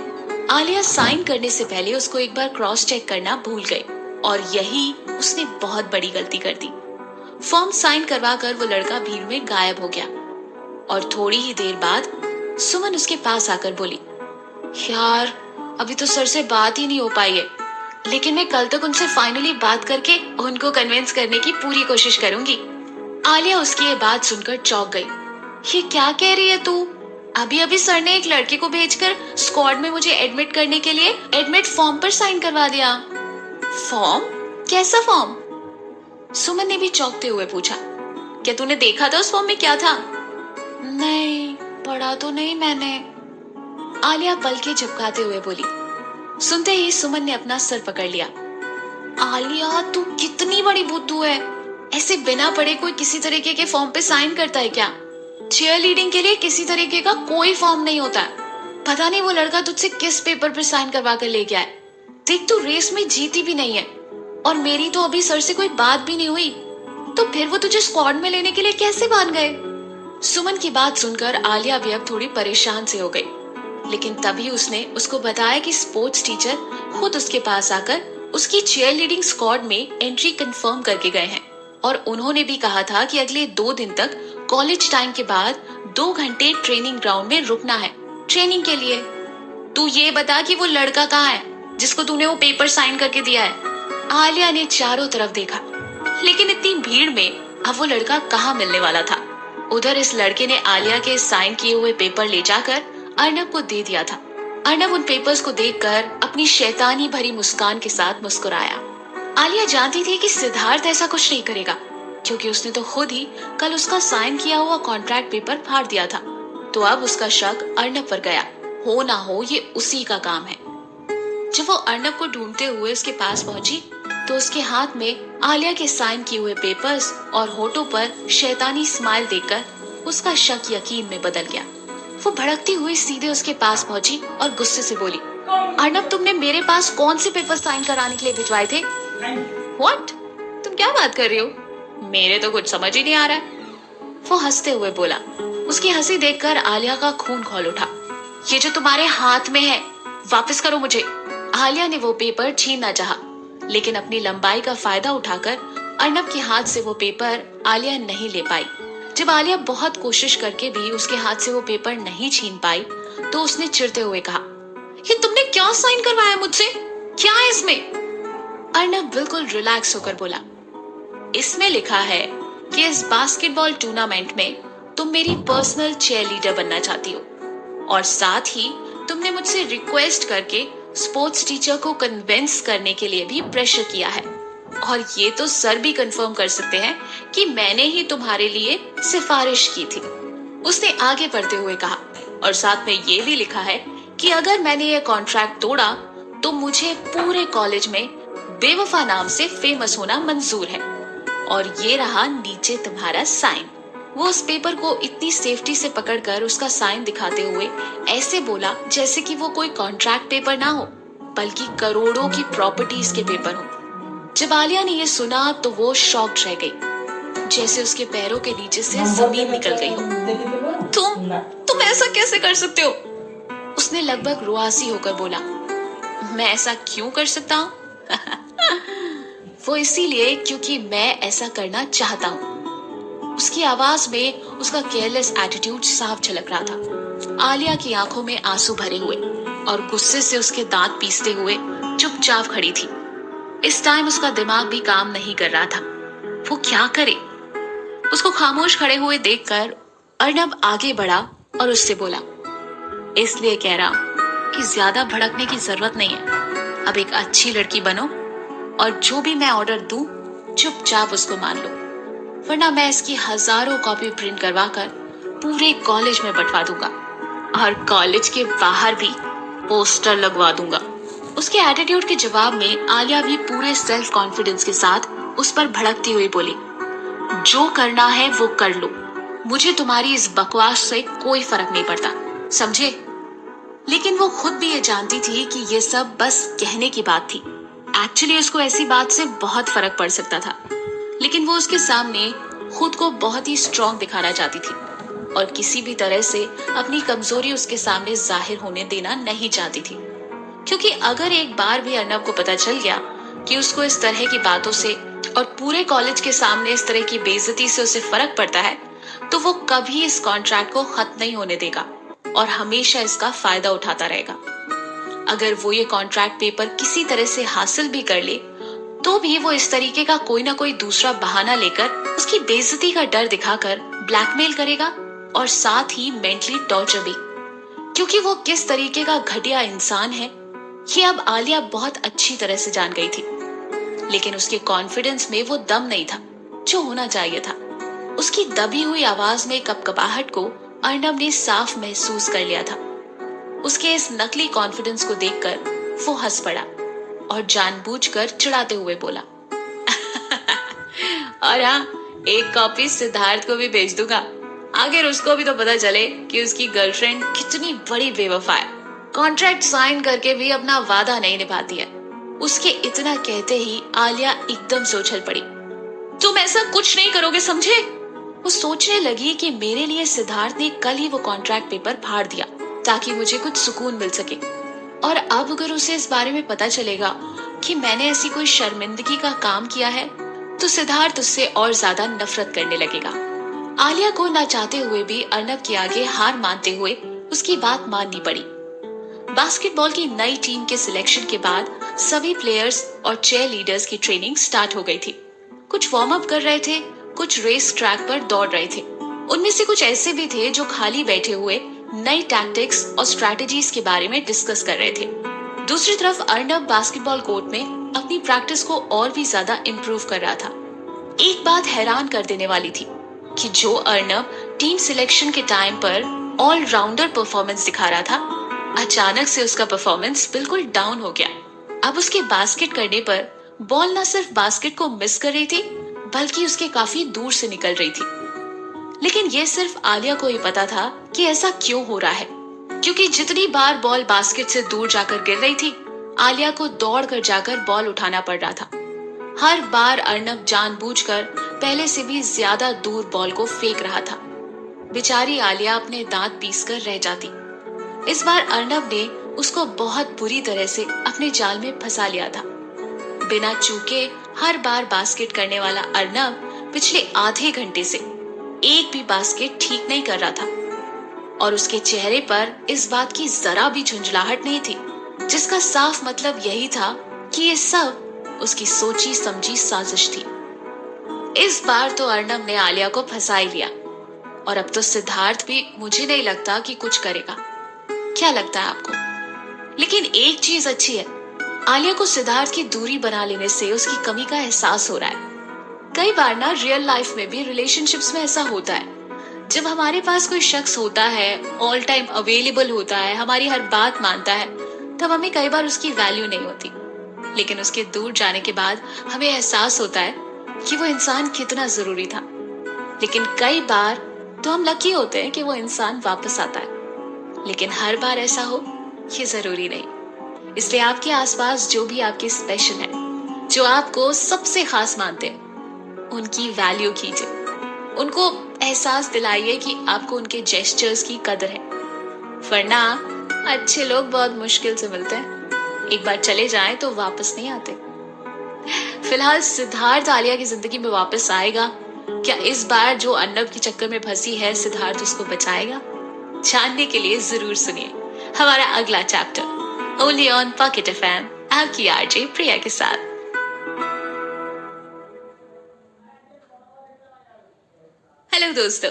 आलिया साइन करने से पहले उसको एक बार क्रॉस चेक करना भूल गई और यही उसने बहुत बड़ी गलती कर दी। फॉर्म साइन करवा कर वो लड़का भीड़ में गायब हो गया और थोड़ी ही देर बाद सुमन उसके पास आकर बोली, यार अभी तो सर से बात ही नहीं हो पाई है, लेकिन मैं कल तक उनसे फाइनली बात करके उनको कन्विंस करने की पूरी कोशिश करूंगी। आलिया उसकी ये बात सुनकर चौंक गई। ये क्या कह रही है तू? अभी अभी सर ने एक लड़के को भेजकर स्क्वाड में मुझे एडमिट करने के लिए एडमिट फॉर्म पर साइन करवा दिया। फॉर्म? कैसा फॉर्म? सुमन ने भी चौंकते हुए पूछा, क्या तूने देखा था उस फॉर्म में क्या था? नहीं, पढ़ा तो नहीं मैंने, आलिया पलके झपकाते हुए बोली। सुनते ही सुमन ने अपना सर पकड़ लिया। आलिया, तू कितनी बड़ी बुद्धू है। ऐसे बिना पढ़े कोई किसी तरीके के फॉर्म पे साइन करता है क्या? चीयर लीडिंग के लिए किसी तरीके का कोई फॉर्म नहीं होता है। पता नहीं वो लड़का तुझसे किस पेपर पर साइन करवा कर ले गया है। देख, तू रेस में जीती भी नहीं है और मेरी तो अभी सर से कोई बात भी नहीं हुई, तो फिर वो तुझे स्क्वाड में लेने के लिए कैसे मान गए? सुमन की बात सुनकर आलिया भी अब थोड़ी परेशान से हो गई, लेकिन तभी उसने उसको बताया कि स्पोर्ट्स टीचर खुद उसके पास आकर उसकी चीयर लीडिंग स्क्वाड में एंट्री कंफर्म करके गए हैं और उन्होंने भी कहा था कि अगले 2 दिन तक कॉलेज टाइम के बाद 2 घंटे ट्रेनिंग ग्राउंड में रुकना है ट्रेनिंग के लिए। तू ये बता कि वो लड़का कहाँ है जिसको तूने वो पेपर साइन करके दिया है? आलिया ने चारों तरफ देखा, लेकिन इतनी भीड़ में अब वो लड़का कहाँ मिलने वाला था। उधर इस लड़के ने आलिया के साइन किए हुए पेपर ले जाकर अर्नब को दे दिया था। अर्नब उन पेपर्स को देखकर अपनी शैतानी भरी मुस्कान के साथ मुस्कुराया। आलिया जानती थी कि सिद्धार्थ ऐसा कुछ नहीं करेगा, क्योंकि उसने तो खुद ही कल उसका साइन किया हुआ कॉन्ट्रैक्ट पेपर फाड़ दिया था। तो अब उसका शक अर्नब पर गया। हो ना हो ये उसी का काम है। जब वो अर्नब को ढूंढते हुए उसके पास पहुंची तो उसके हाथ में आलिया के साइन किए हुए पेपर्स और होठों पर शैतानी स्माइल देखकर उसका शक यकीन में बदल गया। वो भड़कती हुई सीधे उसके पास पहुंची और गुस्से से बोली, अर्नब, तुमने मेरे पास कौन से पेपर साइन कराने के लिए भिजवाए थे? व्हाट? तुम क्या बात कर रही हो? मेरे तो कुछ समझ ही नहीं आ रहा है। वो हंसते हुए बोला। उसकी हंसी देखकर आलिया का खून खौल उठा। ये जो तुम्हारे हाथ में है, वापस करो मुझे। आलिया ने वो पेपर छीनना चाहा, लेकिन अपनी लंबाई का फायदा उठाकर अर्नब के हाथ से वो पेपर आलिया नहीं ले पाई। जब आलिया बहुत कोशिश करके भी उसके हाथ से वो पेपर नहीं छीन पाई तो उसने चिढ़ते हुए कहा, ये तुमने क्या साइन करवाया मुझसे? क्या है इसमें? अर्नब बिल्कुल रिलैक्स होकर बोला, इसमें लिखा है कि इस बास्केटबॉल टूर्नामेंट में तुम मेरी पर्सनल चीयर लीडर बनना चाहती हो और साथ ही तुमने मुझसे रिक्वेस्ट करके स्पोर्ट्स टीचर को कन्विंस करने के लिए भी प्रेशर किया है और ये तो सर भी कंफर्म कर सकते हैं कि मैंने ही तुम्हारे लिए सिफारिश की थी। उसने आगे बढ़ते हुए कहा, और साथ में ये भी लिखा है कि अगर मैंने ये कॉन्ट्रैक्ट तोड़ा तो मुझे पूरे कॉलेज में बेवफा नाम से फेमस होना मंजूर है। और ये रहा नीचे तुम्हारा साइन। वो उस पेपर को इतनी सेफ्टी से पकड़कर उसका साइन दिखाते हुए ऐसे बोला जैसे कि वो कोई कॉन्ट्रैक्ट पेपर ना हो, बल्कि करोड़ों की प्रॉपर्टीज के पेपर हो। जब आलिया ने ये सुना तो वो शॉक्ड रह गई, जैसे उसके पैरों के नीचे से जमीन निकल गई हो। तुम ऐसा कैसे कर सकते हो? उसने लगभग रुआसी होकर बोला। मैं ऐसा क्यों कर सकता हूँ? वो इसीलिए क्योंकि मैं ऐसा करना चाहता हूँ। उसकी आवाज में उसका केयरलेस एटीट्यूड साफ झलक रहा था। आलिया की आंखों में आंसू भरे हुए और गुस्से से उसके दांत पीसते हुए चुपचाप खड़ी थी। इस टाइम उसका दिमाग भी काम नहीं कर रहा था। वो क्या करे? उसको खामोश खड़े हुए देखकर अर्नब आगे बढ़ा और उससे बोला, इसलिए कह रहा हूं कि ज्यादा भड़कने की जरूरत नहीं है। अब एक अच्छी लड़की बनो और जो भी मैं ऑर्डर दूं चुपचाप उसको मान लो, वरना मैं इसकी हजारों कॉपी प्रिंट करवा कर पूरे कॉलेज में बंटवा दूंगा और कॉलेज के बाहर भी पोस्टर लगवा दूंगा। उसके एटीट्यूड के जवाब में आलिया भी पूरे सेल्फ कॉन्फिडेंस के साथ उस पर भड़कती हुई बोली, जो करना है वो कर लो, मुझे तुम्हारी इस बकवास से कोई फर्क नहीं पड़ता, समझे? लेकिन वो खुद भी ये जानती थी कि ये सब बस कहने की बात थी। एक्चुअली उसको ऐसी बात से बहुत फर्क पड़ सकता था, लेकिन वो उसके सामने खुद को बहुत ही स्ट्रॉन्ग दिखाना चाहती थी और किसी भी तरह से अपनी कमजोरी उसके सामने जाहिर होने देना नहीं चाहती थी। क्योंकि अगर एक बार भी अर्नब को पता चल गया कि उसको इस तरह की बातों से और पूरे कॉलेज के सामने इस तरह की बेइज्जती से उसे फर्क पड़ता है, तो वो कभी इस कॉन्ट्रैक्ट को खत्म नहीं होने देगा और हमेशा इसका फायदा उठाता रहेगा। अगर वो ये कॉन्ट्रैक्ट पेपर किसी तरह से हासिल भी कर ले तो भी वो इस तरीके का कोई ना कोई दूसरा बहाना लेकर उसकी बेइज्जती का डर दिखाकर ब्लैकमेल करेगा और साथ ही मेंटली टॉर्चर भी। क्योंकि वो किस तरीके का घटिया इंसान है ये अब आलिया बहुत अच्छी तरह से जान गई थी, लेकिन उसके कॉन्फिडेंस में वो दम नहीं था जो होना चाहिए था। उसकी दबी हुई आवाज में कपकपाहट को अर्नब ने साफ महसूस कर लिया था। उसके इस नकली कॉन्फिडेंस को देखकर वो हंस पड़ा और जानबूझकर चिढ़ाते हुए बोला, और हाँ, एक कॉपी सिद्धार्थ को भी भेज दूंगा। आखिर उसको भी तो पता चले कि उसकी गर्लफ्रेंड कितनी बड़ी बेवफा है, कॉन्ट्रैक्ट साइन करके भी अपना वादा नहीं निभाती है। उसके इतना कहते ही आलिया एकदम से उछल पड़ी। तुम ऐसा कुछ नहीं करोगे, समझे? वो सोचने लगी कि मेरे लिए सिद्धार्थ ने कल ही वो कॉन्ट्रैक्ट पेपर फाड़ दिया ताकि मुझे कुछ सुकून मिल सके, और अब अगर उसे इस बारे में पता चलेगा कि मैंने ऐसी कोई शर्मिंदगी का काम किया है तो सिद्धार्थ उससे और ज्यादा नफरत करने लगेगा। आलिया को ना चाहते हुए भी अर्नब के आगे हार मानते हुए उसकी बात माननी पड़ी। बास्केटबॉल की नई टीम के सिलेक्शन के बाद सभी प्लेयर्स और चेयर लीडर्स की ट्रेनिंग स्टार्ट हो गई थी। कुछ वार्म अप कर रहे थे, कुछ रेस ट्रैक पर दौड़ रहे थे। उनमें से कुछ ऐसे भी थे जो खाली बैठे हुए नई टैक्टिक्स और स्ट्रैटेजीज के बारे में डिस्कस कर रहे थे। दूसरी तरफ अर्नब बास्केटबॉल कोर्ट में अपनी प्रैक्टिस को और भी ज्यादा इम्प्रूव कर रहा था। एक बात हैरान कर देने वाली थी कि जो अर्नब टीम सिलेक्शन के टाइम पर ऑलराउंडर परफॉर्मेंस दिखा रहा था, अचानक से उसका परफॉर्मेंस बिल्कुल डाउन हो गया। अब उसके बास्केट करने पर बॉल न सिर्फ बास्केट को मिस कर रही थी बल्कि उसके काफी दूर से निकल रही थी। लेकिन यह सिर्फ आलिया को ही पता था कि ऐसा क्यों हो रहा है, क्योंकि जितनी बार बॉल बास्केट से दूर जाकर गिर रही थी, आलिया को दौड़कर जाकर बॉल उठाना पड़ रहा था। हर बार अर्नब जानबूझकर पहले से भी ज्यादा दूर बॉल को फेंक रहा था। बेचारी आलिया अपने दांत पीसकर रह जाती। इस बार अर्नब ने उसको बहुत बुरी तरह से अपने जाल में फंसा लिया था। बिना चूके हर बार बास्केट करने वाला अर्नब पिछले आधे घंटे से एक भी बास्केट ठीक नहीं कर रहा था, और उसके चेहरे पर इस बात की जरा भी झुंझलाहट नहीं थी, जिसका साफ मतलब यही था कि ये सब उसकी सोची समझी साजिश थी। इस बार तो अर्नब ने आलिया को फंसा ही लिया, और अब तो सिद्धार्थ भी मुझे नहीं लगता कि कुछ करेगा। क्या लगता है आपको? लेकिन एक चीज अच्छी है, आलिया को सिद्धार्थ की दूरी बना लेने से उसकी कमी का एहसास हो रहा है। कई बार ना रियल लाइफ में भी रिलेशनशिप्स में ऐसा होता है, जब हमारे पास कोई शख्स होता है, ऑल टाइम अवेलेबल होता है, हमारी हर बात मानता है, तब हमें कई बार उसकी वैल्यू नहीं होती। लेकिन उसके दूर जाने के बाद हमें एहसास होता है कि वो इंसान कितना जरूरी था। लेकिन कई बार तो हम लकी होते हैं कि वो इंसान वापस आता है, लेकिन हर बार ऐसा हो ये जरूरी नहीं। इसलिए आपके आसपास जो भी आपके स्पेशल है, जो आपको सबसे खास मानते हैं, उनकी वैल्यू कीजिए। उनको एहसास दिलाइए कि आपको उनके जेस्चर्स की कदर है, वरना अच्छे लोग बहुत मुश्किल से मिलते हैं। एक बार चले जाएं तो वापस नहीं आते। फिलहाल सिद्धार्थ आलिया की जिंदगी में वापस आएगा क्या? इस बार जो अर्नब के चक्कर में फंसी है, सिद्धार्थ उसको बचाएगा? जानने के लिए जरूर सुनिए हमारा अगला chapter only on pocket FM, आपकी आरजे प्रिया के साथ। हेलो दोस्तों,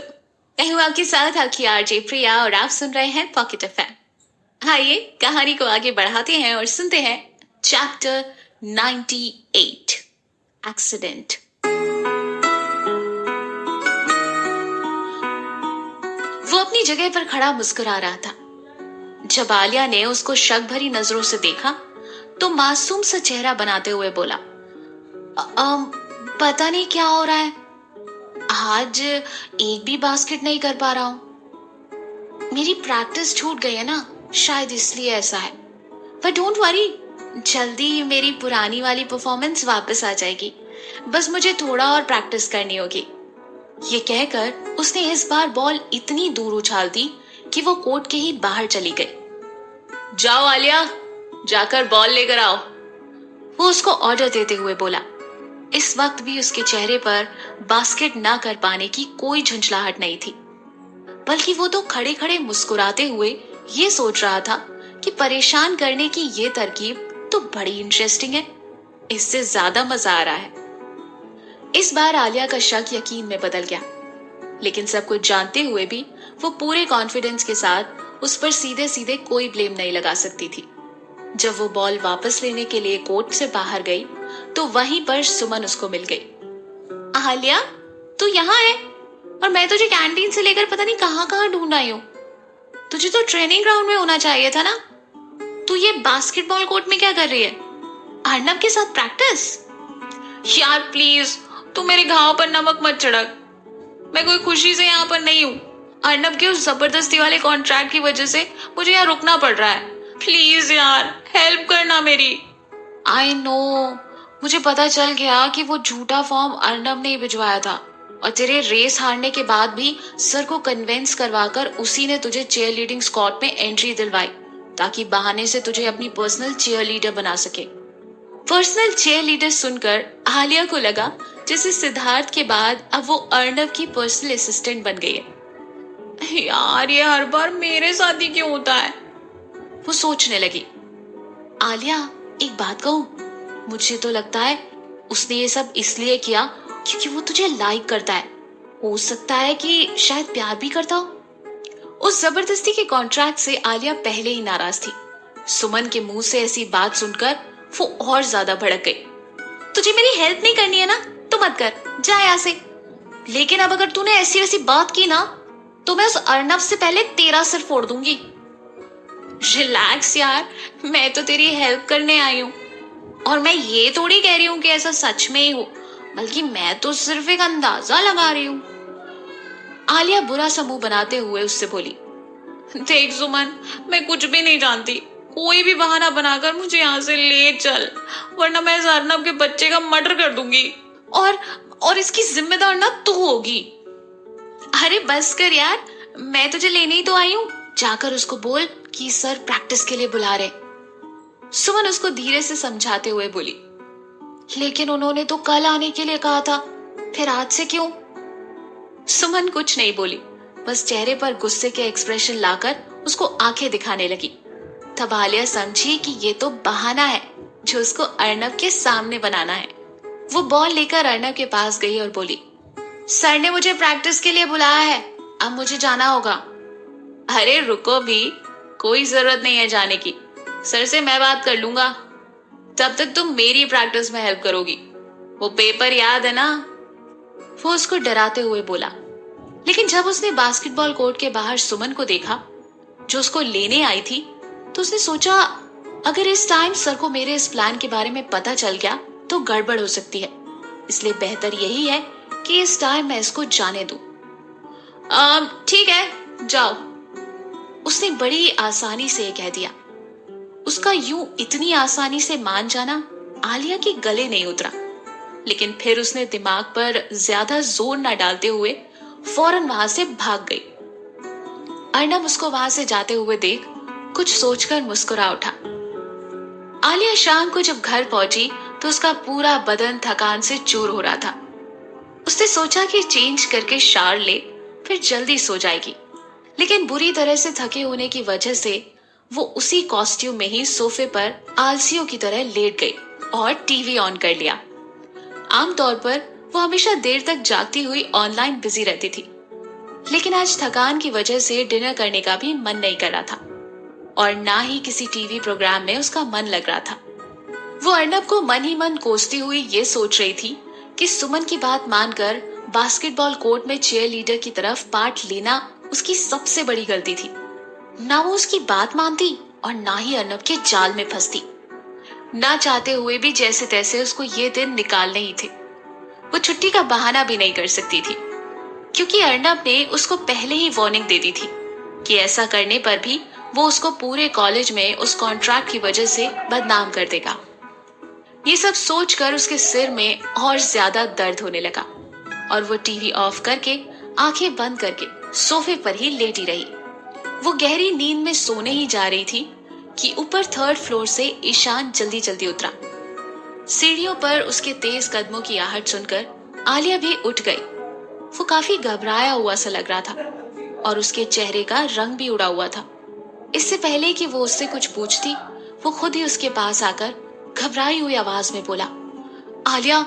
मैं हूँ आपके साथ आपकी आरजे प्रिया और आप सुन रहे हैं पॉकेट एफएम। आइए कहानी को आगे बढ़ाते हैं और सुनते हैं चैप्टर 98, एक्सीडेंट। वो अपनी जगह पर खड़ा मुस्कुरा रहा था। जब आलिया ने उसको शक भरी नजरों से देखा तो मासूम सा चेहरा बनाते हुए बोला, पता नहीं क्या हो रहा है, आज एक भी बास्केट नहीं कर पा रहा हूं। मेरी प्रैक्टिस छूट गई है ना, शायद इसलिए ऐसा है। पर डोंट वरी, जल्दी ही मेरी पुरानी वाली परफॉर्मेंस वापस आ जाएगी। बस मुझे थोड़ा और प्रैक्टिस करनी होगी। ये कहकर उसने इस बार बॉल इतनी दूर उछाल दी कि वो कोर्ट के ही बाहर चली गई। जाओ आलिया, जाकर बॉल लेकर आओ, वो उसको ऑर्डर देते हुए बोला। इस वक्त भी उसके चेहरे पर बास्केट ना कर पाने की कोई झंझलाहट नहीं थी, बल्कि वो तो खड़े खड़े मुस्कुराते हुए ये सोच रहा था कि परेशान करने की ये तरकीब तो बड़ी इंटरेस्टिंग है, इससे ज्यादा मजा आ रहा है। इस बार आलिया का शक यकीन में बदल गया, लेकिन सब कुछ जानते हुए भी वो पूरे कॉन्फिडेंस के साथ उस पर सीधे सीधे कोई ब्लेम नहीं लगा सकती थी। जब वो बॉल वापस लेने के लिए कोर्ट से बाहर गई तो वहीं पर सुमन उसको मिल गई। आलिया, तू यहाँ है और मैं तुझे कैंटीन से लेकर पता नहीं कहाँ कहाँ ढूंढ आई हूँ। तुझे तो ट्रेनिंग ग्राउंड में होना चाहिए था ना। तू ये बास्केटबॉल कोर्ट में क्या कर रही है? अर्नब के साथ प्रैक्टिस? यार प्लीज, तू मेरे घाव पर नमक मत छिड़क। मैं कोई खुशी से यहाँ पर नहीं हूँ। अर्नब के उस जबरदस्ती वाले कॉन्ट्रैक्ट की वजह से मुझे यहाँ रुकना पड़ रहा है। प्लीज यार, हेल्प करना मेरी। आई नो, मुझे पता चल गया कि वो झूठा फॉर्म अर्नब ने ही भिजवाया था और तेरे रेस हारने के बाद भी सर को कन्विंस करवाकर उसी ने तुझे चेयर लीडिंग स्क्वाड में एंट्री दिलवाई ताकि बहाने से तुझे अपनी पर्सनल चेयर लीडर बना सके। पर्सनल चेयर लीडर सुनकर आलिया को लगा जैसे सिद्धार्थ के बाद अब वो अर्नब की पर्सनल असिस्टेंट बन गई है। यार ये हर बार मेरे साथ ही क्यों होता है? वो सोचने लगी। आलिया, एक बात कहूं, मुझे तो लगता है उसने ये सब इसलिए किया क्योंकि वो तुझे लाइक करता है। हो सकता है कि शायद प्यार भी करता हो। उस जबरदस्ती के कॉन्ट्रैक्ट से आलिया पहले ही नाराज थी। सुमन के मुंह से ऐसी बात सुनकर वो और ज्यादा भड़क गई। तुझे मेरी हेल्प नहीं करनी है ना, तो मत कर, जा यहाँ से। लेकिन अब अगर तूने ऐसी वैसी बात की ना तो मैं उस अर्नब से पहले तेरा सिर फोड़ दूंगी। रिलैक्स यार, मैं तो तेरी हेल्प करने आई हूँ और मैं ये थोड़ी कह रही हूँ कि ऐसा सच में ही हो, बल्कि मैं तो सिर्फ एक अंदाजा लगा रही हूँ। आलिया बुरा सा मुंह बनाते हुए उससे बोली, देख सुमन, मैं कुछ भी नहीं जानती। कोई भी बहाना बनाकर मुझे यहाँ से ले चल, वरना मैं इस अर्नब के बच्चे का मर्डर कर दूंगी और इसकी जिम्मेदार ना तू होगी। अरे बस कर यार, मैं तुझे लेने ही तो आई हूँ। जाकर उसको बोल कि सर प्रैक्टिस के लिए बुला रहे। सुमन उसको धीरे से समझाते हुए बोली, लेकिन उन्होंने तो कल आने के लिए कहा था, फिर आज से क्यों? सुमन कुछ नहीं बोली, बस चेहरे पर गुस्से के एक्सप्रेशन लाकर उसको आंखें दिखाने लगी। तब आलिया समझी कि ये तो बहाना है जो उसको अर्नब के सामने बनाना है। वो बॉल लेकर अर्नब के पास गई और बोली, सर ने मुझे प्रैक्टिस के लिए बुलाया है, अब मुझे जाना होगा। अरे रुको भी, कोई जरूरत नहीं है जाने की, सर से मैं बात कर लूंगा। तब तक तुम मेरी प्रैक्टिस में हेल्प करोगी। वो पेपर याद है ना? वो उसको डराते हुए बोला। लेकिन जब उसने बास्केटबॉल कोर्ट के बाहर सुमन को देखा जो उसको लेने आई थी, तो उसने सोचा अगर इस टाइम सर को मेरे इस प्लान के बारे में पता चल गया तो गड़बड़ हो सकती है, इसलिए बेहतर यही है कि इस टाइम मैं इसको जाने दूं। ठीक है, जाओ, उसने बड़ी आसानी से कह दिया। उसका यूं इतनी आसानी से मान जाना आलिया के गले नहीं उतरा, लेकिन फिर उसने दिमाग पर ज्यादा जोर न डालते हुए फौरन वहां से भाग गई। अर्नब उसको वहां से जाते हुए देख कुछ सोचकर मुस्कुरा उठा। आलिया शाम को जब घर पहुंची तो उसका पूरा बदन थकान से चूर हो रहा था। उसने सोचा कि चेंज करके शावर ले, फिर जल्दी सो जाएगी, लेकिन बुरी तरह से थके होने की वजह से वो उसी कॉस्ट्यूम में ही सोफे पर आलसियों की तरह लेट गई और टीवी ऑन कर लिया। आमतौर पर वो हमेशा देर तक जागती हुई ऑनलाइन बिजी रहती थी, लेकिन आज थकान की वजह से डिनर करने का भी मन नहीं कर रहा था और ना ही किसी टीवी प्रोग्राम में उसका मन लग रहा था। वो अर्नब को मन ही मन कोसती हुई ये सोच रही थी कि सुमन की बात मानकर बास्केटबॉल कोर्ट में चेयर लीडर की तरफ पार्ट लेना उसकी सबसे बड़ी गलती थी। ना वो उसकी बात मानती और ना ही अर्नब के जाल में फंसती। ना चाहते हुए भी जैसे तैसे उसको ये दिन निकालने ही थे। वो छुट्टी का बहाना भी नहीं कर सकती थी, क्योंकि अर्नब ने उसको पहले ही वार्निंग दे दी थी कि ऐसा करने पर भी वो उसको पूरे कॉलेज में उस कॉन्ट्रैक्ट की वजह से बदनाम कर देगा। ये सब सोचकर उसके सिर में और ज्यादा दर्द होने लगा और वो टीवी ऑफ करके आंखें बंद करके सोफे पर ही लेटी रही। वो गहरी नींद में सोने ही जा रही थी कि ऊपर थर्ड फ्लोर से ईशान जल्दी जल्दी उतरा। सीढ़ियों पर उसके तेज कदमों की आहट सुनकर आलिया भी उठ गई। वो काफी घबराया हुआ सा लग रहा था और उसके चेहरे का रंग भी उड़ा हुआ था। इससे पहले कि वो उससे कुछ पूछती, वो खुद ही उसके पास आकर घबराई हुई आवाज में बोला, आलिया,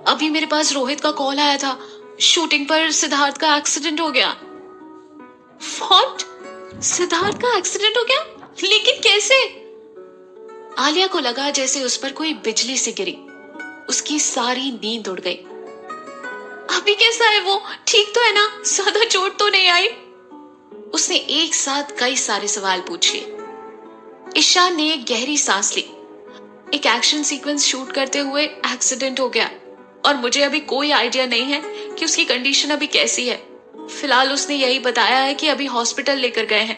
अभी मेरे पास रोहित का कॉल आया था, शूटिंग पर सिद्धार्थ का एक्सीडेंट हो गया। व्हाट? सिद्धार्थ का एक्सीडेंट हो गया? लेकिन कैसे? आलिया को लगा जैसे उस पर कोई बिजली से गिरी। उसकी सारी नींद उड़ गई। अभी कैसा है वो? ठीक तो है ना? ज्यादा चोट तो नहीं आई? उसने एक साथ कई सारे सवाल पूछ लिए। ईशान ने एक गहरी सांस ली। एक एक्शन सीक्वेंस शूट करते हुए एक्सीडेंट हो गया और मुझे अभी कोई आइडिया नहीं है कि उसकी कंडीशन अभी कैसी है। फिलहाल उसने यही बताया है कि अभी हॉस्पिटल लेकर गए हैं।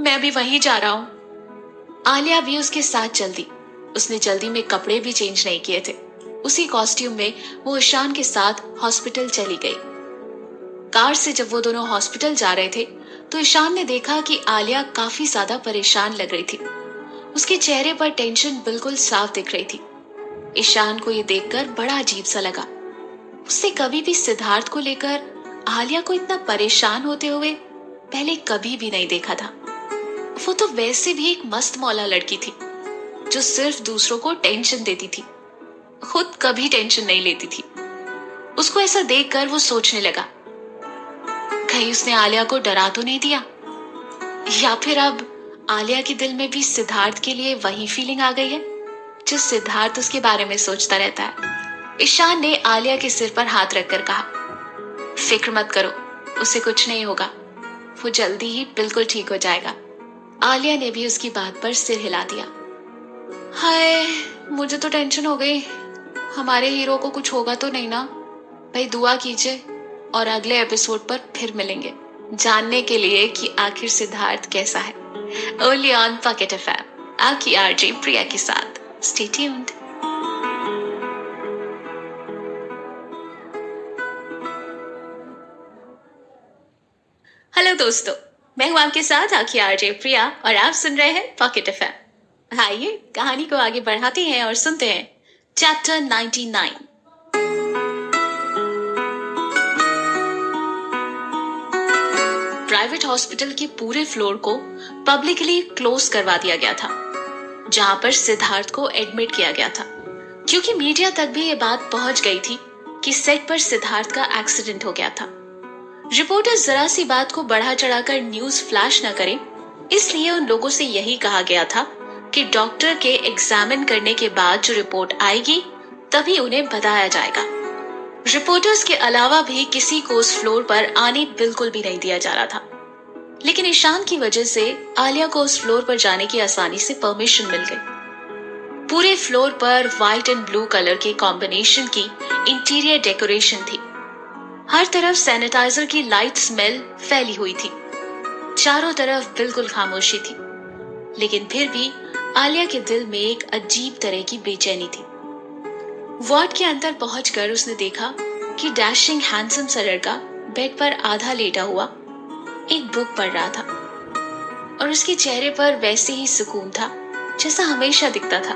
मैं अभी वहीं जा रहा हूँ। आलिया भी उसके साथ चल दी। उसने जल्दी में कपड़े भी चेंज नहीं किए थे। उसी कॉस्ट्यूम में वो ईशान के साथ हॉस्पिटल चली गई। कार से जब वो दोनों हॉस्पिटल जा रहे थे तो ईशान ने देखा कि आलिया काफी ज्यादा परेशान लग रही थी। उसके चेहरे पर टेंशन बिल्कुल साफ दिख रही थी। ईशान को ये देखकर बड़ा अजीब सा लगा। उसने कभी भी सिद्धार्थ को लेकर आलिया को इतना परेशान होते हुए पहले कभी भी नहीं देखा था। वो तो वैसे भी एक मस्त मौला लड़की थी जो सिर्फ दूसरों को टेंशन देती थी, खुद कभी टेंशन नहीं लेती थी। उसको ऐसा देखकर वो सोचने लगा, कहीं उसने आलिया को डरा तो नहीं दिया, या फिर अब आलिया के दिल में भी सिद्धार्थ के लिए वही फीलिंग आ गई है जो सिद्धार्थ उसके बारे में सोचता रहता है। ईशान ने आलिया के सिर पर हाथ रखकर कहा, फिक्र मत करो, उसे कुछ नहीं होगा, वो जल्दी ही बिल्कुल ठीक हो जाएगा। आलिया ने भी उसकी बात पर सिर हिला दिया। हाय, मुझे तो टेंशन हो गई, हमारे हीरो को कुछ होगा तो नहीं ना। भाई दुआ कीजिए और अगले एपिसोड पर फिर मिलेंगे जानने के लिए कि आखिर सिद्धार्थ कैसा है। ओनली ऑन पॉकेट एफएम, आपकी आरजे प्रिया के साथ। Stay tuned. हेलो दोस्तों, मैं हूं आपके साथ आपकी आरजे प्रिया और आप सुन रहे हैं पॉकेट एफएम। आइए कहानी को आगे बढ़ाते हैं और सुनते हैं चैप्टर 99। प्राइवेट हॉस्पिटल के पूरे फ्लोर को पब्लिकली क्लोज करवा दिया गया था, जहां पर सिद्धार्थ को एडमिट किया गया था, क्योंकि मीडिया तक भी ये बात पहुंच गई थी कि सेट पर सिद्धार्थ का एक्सीडेंट हो गया था। रिपोर्टर्स जरा सी बात को बढ़ा चढ़ाकर न्यूज फ्लैश न करें, इसलिए उन लोगों से यही कहा गया था कि डॉक्टर के एग्जामिन करने के बाद जो रिपोर्ट आएगी तभी उन्हें बताया जाएगा। रिपोर्टर्स के अलावा भी किसी को उस फ्लोर पर आने बिल्कुल भी नहीं दिया जा रहा था, लेकिन ईशान की वजह से आलिया को उस फ्लोर पर जाने की आसानी से परमिशन मिल गई। पूरे फ्लोर पर व्हाइट एंड ब्लू कलर के कॉम्बिनेशन की इंटीरियर डेकोरेशन थी। हर तरफ सैनिटाइजर की लाइट स्मेल फैली हुई थी। चारों तरफ बिल्कुल खामोशी थी, लेकिन फिर भी आलिया के दिल में एक अजीब तरह की बेचैनी थी। वार्ड के अंदर पहुंचकर उसने देखा कि डैशिंग हैंडसम सा लड़का बेड पर आधा लेटा हुआ एक बुक पढ़ रहा था और उसके चेहरे पर वैसे ही सुकून था जैसा हमेशा दिखता था।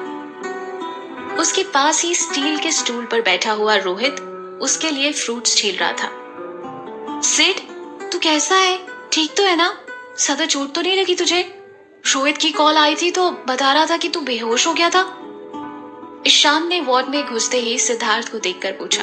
उसके पास ही स्टील के स्टूल पर बैठा हुआ रोहित उसके लिए फ्रूट्स छील रहा था। सिड, तू कैसा है? ठीक तो है ना? ज्यादा चोट तो नहीं लगी तुझे? रोहित की कॉल आई थी तो बता रहा था कि तू बेहोश हो गया था। ईशान ने वार्ड में घुसते ही सिद्धार्थ को देखकर पूछा।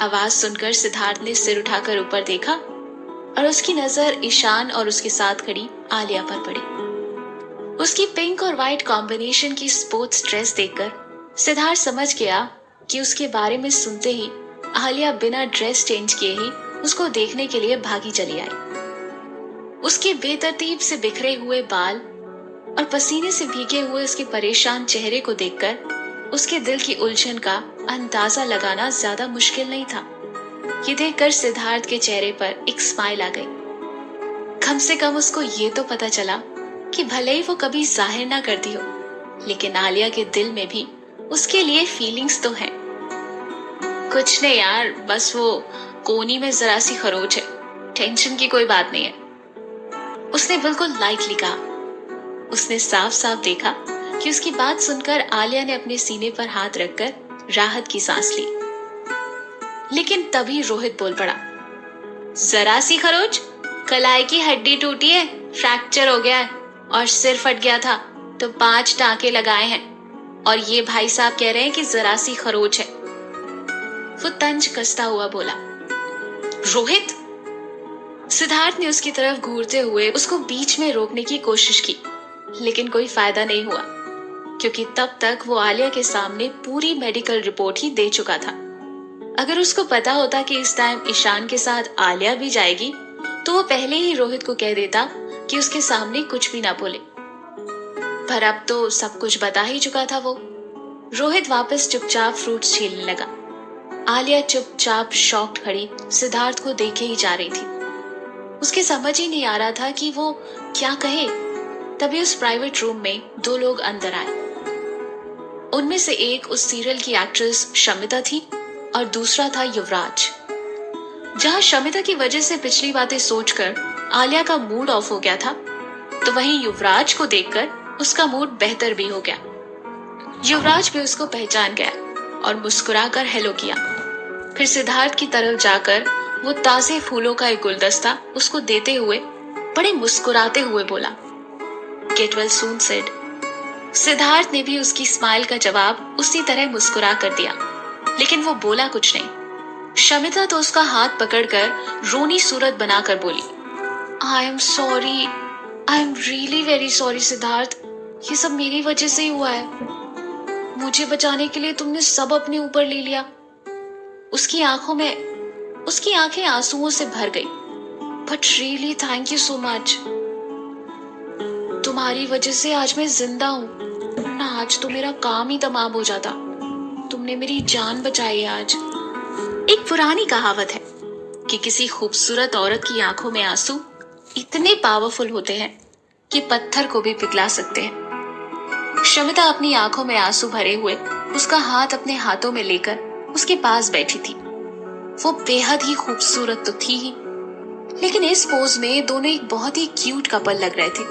आवाज सुनकर सिद्धार्थ ने सिर उठाकर ऊपर देखा और उसकी नजर ईशान और उसके साथ खड़ी आलिया पर पड़ी। उसकी पिंक और व्हाइट कॉम्बिनेशन की स्पोर्ट्स ड्रेस देखकर सिद्धार्थ समझ गया कि उसके बारे में सुनते ही आलिया बिना ड्रेस चेंज किए ही उसको देखने के लिए भागी चली आई। उसके बेतरतीब से बिखरे हुए बाल और पसीने से भीगे हुए उसके परेशान चेहरे को देखकर उसके दिल की उलझन का अंदाजा लगाना ज्यादा मुश्किल नहीं था। ये देखकर सिद्धार्थ के चेहरे पर एक स्माइल आ गई। कम से कम उसको ये तो पता चला कि भले ही वो कभी जाहिर ना करती हो, लेकिन आलिया के दिल में भी उसके लिए फीलिंग्स तो हैं। कुछ नहीं यार, बस वो कोनी में जरा सी खरोच है, टेंशन की कोई बात नहीं है, उसने बिल्कुल लाइटली कहा। उसने साफ साफ देखा कि उसकी बात सुनकर आलिया ने अपने सीने पर हाथ रखकर राहत की सांस ली। लेकिन तभी रोहित बोल पड़ा, जरा सी खरोच? कलाई की हड्डी टूटी है, फ्रैक्चर हो गया है और सिर फट गया था तो 5 टांके लगाए हैं, और ये भाई साहब कह रहे हैं कि जरा सी खरोच है। वो तंज कसता हुआ बोला। रोहित! सिद्धार्थ ने उसकी तरफ घूरते हुए उसको बीच में रोकने की कोशिश की, लेकिन कोई फायदा नहीं हुआ, क्योंकि तब तक वो आलिया के सामने पूरी मेडिकल रिपोर्ट ही दे चुका था। अगर उसको पता होता कि इस टाइम ईशान के साथ आलिया भी जाएगी तो वो पहले ही रोहित को कह देता कि उसके सामने कुछ भी ना बोले। पर अब तो सब कुछ बता ही चुका था वो। रोहित वापस चुपचाप फ्रूट्स छीलने लगा। आलिया चुपचाप शॉक्ड खड़ी सिद्धार्थ को देखे ही जा रही थी। उसके समझ ही नहीं आ रहा था कि वो क्या कहे। तभी उस प्राइवेट रूम में दो लोग अंदर आए। उनमें से एक उस सीरियल की एक्ट्रेस शमिता थी और दूसरा था युवराज। जहां शमिता की वजह से पिछली बातें सोचकर आलिया का मूड ऑफ हो गया था, तो वहीं युवराज को देखकर उसका मूड बेहतर भी हो गया। युवराज भी उसको पहचान गया और मुस्कुराकर हेलो किया। फिर सिद्धार्थ की तरफ जाकर वो ताजे फूलों का एक गुलदस्ता उसको देते हुए बड़े मुस्कुराते हुए बोला, get well soon said. Siddharth ने भी उसकी स्माइल का जवाब उसी तरह मुस्कुरा कर दिया, लेकिन वो बोला कुछ नहीं। शमिता तो उसका हाथ पकड़कर रोनी सूरत बनाकर बोली, I am sorry, I am really very sorry Siddharth, ये सब मेरी वजह से ही हुआ है। मुझे बचाने के लिए तुमने सब अपने ऊपर ले लिया। उसकी आंखें आंसुओं से भर गई। But really thank you so much. तुम्हारी वजह से आज मैं जिंदा हूँ, ना आज तो मेरा काम ही तमाम हो जाता। तुमने मेरी जान बचाई है आज। एक पुरानी कहावत है कि किसी खूबसूरत औरत की आंखों में आंसू इतने पावरफुल होते हैं कि पत्थर को भी पिघला सकते हैं। शमिता अपनी आंखों में आंसू भरे हुए उसका हाथ अपने हाथों में लेकर उसके पास बैठी थी। वो बेहद ही खूबसूरत तो थी ही, लेकिन इस पोज में दोनों एक बहुत ही क्यूट कपल लग रहे थे,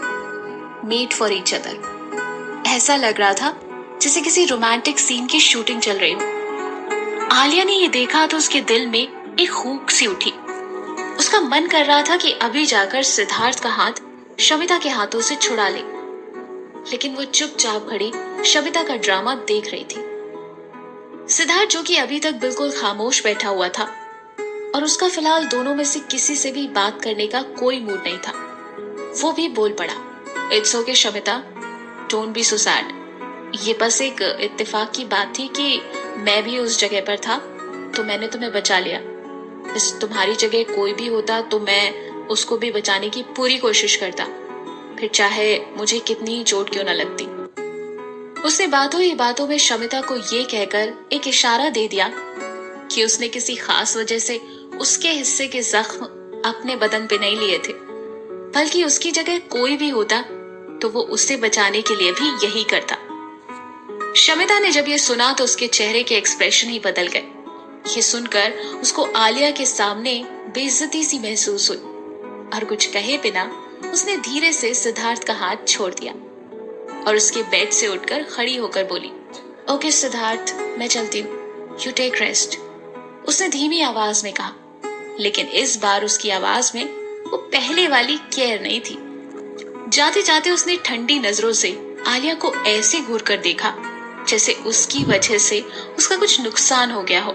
मेड फॉर ईच अदर। ऐसा लग रहा था जैसे किसी रोमांटिक सीन की शूटिंग चल रही हो। आलिया ने ये देखा तो उसके दिल में एक हुक सी उठी। उसका मन कर रहा था कि अभी जाकर सिद्धार्थ का हाथ शमिता के हाथों से छुड़ा ले, लेकिन वो चुपचाप खड़ी शमिता का ड्रामा देख रही थी। सिद्धार्थ, जो कि अभी तक बिल्कुल खामोश बैठा हुआ था और उसका फिलहाल दोनों में से किसी से भी बात करने का कोई मूड नहीं था, वो भी बोल पड़ा, it's okay Shamita, don't be so sad. ये बस एक इत्तेफाक की बात थी कि मैं भी उस जगह पर था तो मैंने तुम्हें बचा लिया। बस तुम्हारी जगह कोई भी होता तो मैं उसको भी बचाने की पूरी कोशिश करता, फिर चाहे मुझे कितनी ही चोट क्यों न लगती। उसने बातों ही बातों में शमिता को ये कहकर एक इशारा दे दिया कि उसने किसी खास वजह से उसके हिस्से के जख्म अपने बदन पे नहीं लिए थे, बल्कि उसकी जगह कोई भी होता तो वो उसे बचाने के लिए भी यही करता। शमिता ने जब ये सुना तो उसके चेहरे के एक्सप्रेशन ही बदल गए। ये सुनकर उसको आलिया के सामने बेइज्जती सी महसूस हुई और कुछ कहे बिना उसने धीरे से सिद्धार्थ का हाथ छोड़ दिया और उसके बेड से उठकर खड़ी होकर बोली, ओके सिद्धार्थ, मैं चलती हूँ, यू टेक रेस्ट। उसने धीमी आवाज में कहा, लेकिन इस बार उसकी आवाज में वो पहले वाली केयर नहीं थी। जाते जाते उसने ठंडी नजरों से आलिया को ऐसे घूर कर देखा जैसे उसकी वजह से उसका कुछ नुकसान हो गया हो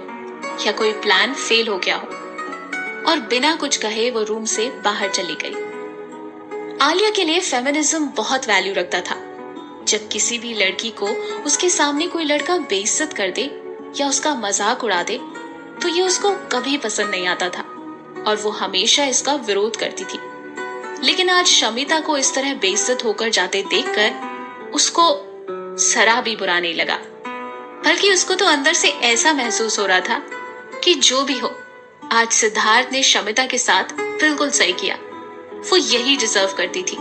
या कोई प्लान फेल हो गया हो, और बिना कुछ कहे वो रूम से बाहर चली गई। आलिया के लिए फेमिनिज्म बहुत वैल्यू रखता था। जब किसी भी लड़की को उसके सामने कोई लड़का बेइज्जत कर दे या उसका मजाक उड़ा दे तो ये उसको कभी पसंद नहीं आता था और वो हमेशा इसका विरोध करती थी। लेकिन आज शमिता को इस तरह बेइज्जत होकर जाते देखकर उसको जरा भी बुरा नहीं लगा, बल्कि उसको तो अंदर से ऐसा महसूस हो रहा था कि जो भी हो, आज सिद्धार्थ ने शमिता के साथ बिल्कुल सही किया। वो यही डिजर्व करती थी।